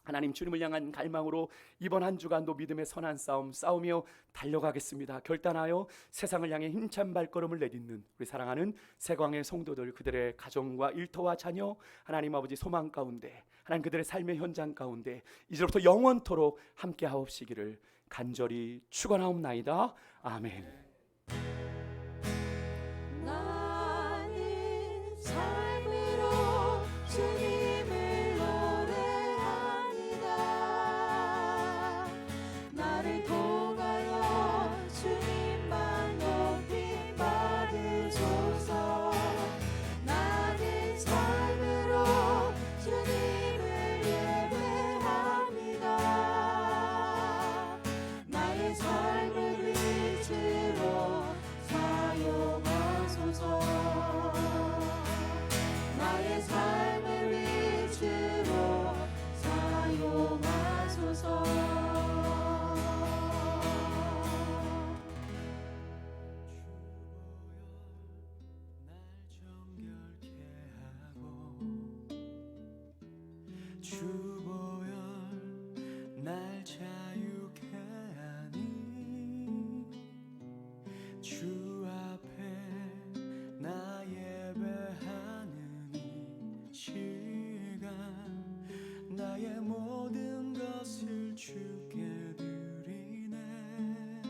하나님 주님을 향한 갈망으로 이번 한 주간도 믿음의 선한 싸움 싸우며 달려가겠습니다. 결단하여 세상을 향해 힘찬 발걸음을 내딛는 우리 사랑하는 세광의 성도들 그들의 가정과 일터와 자녀 하나님 아버지 소망 가운데 하나님 그들의 삶의 현장 가운데 이제부터 영원토록 함께 하옵시기를 간절히 축원하옵나이다. 아멘. 나는 삶으로 주님을 노래합니다. 나를 통하여 주님만 높이 받으소서. 나는 삶으로 주님을 예배합니다. 나의 삶을 빛으로 사용하소서. 나의 삶을 빛으로 사용하소서. 주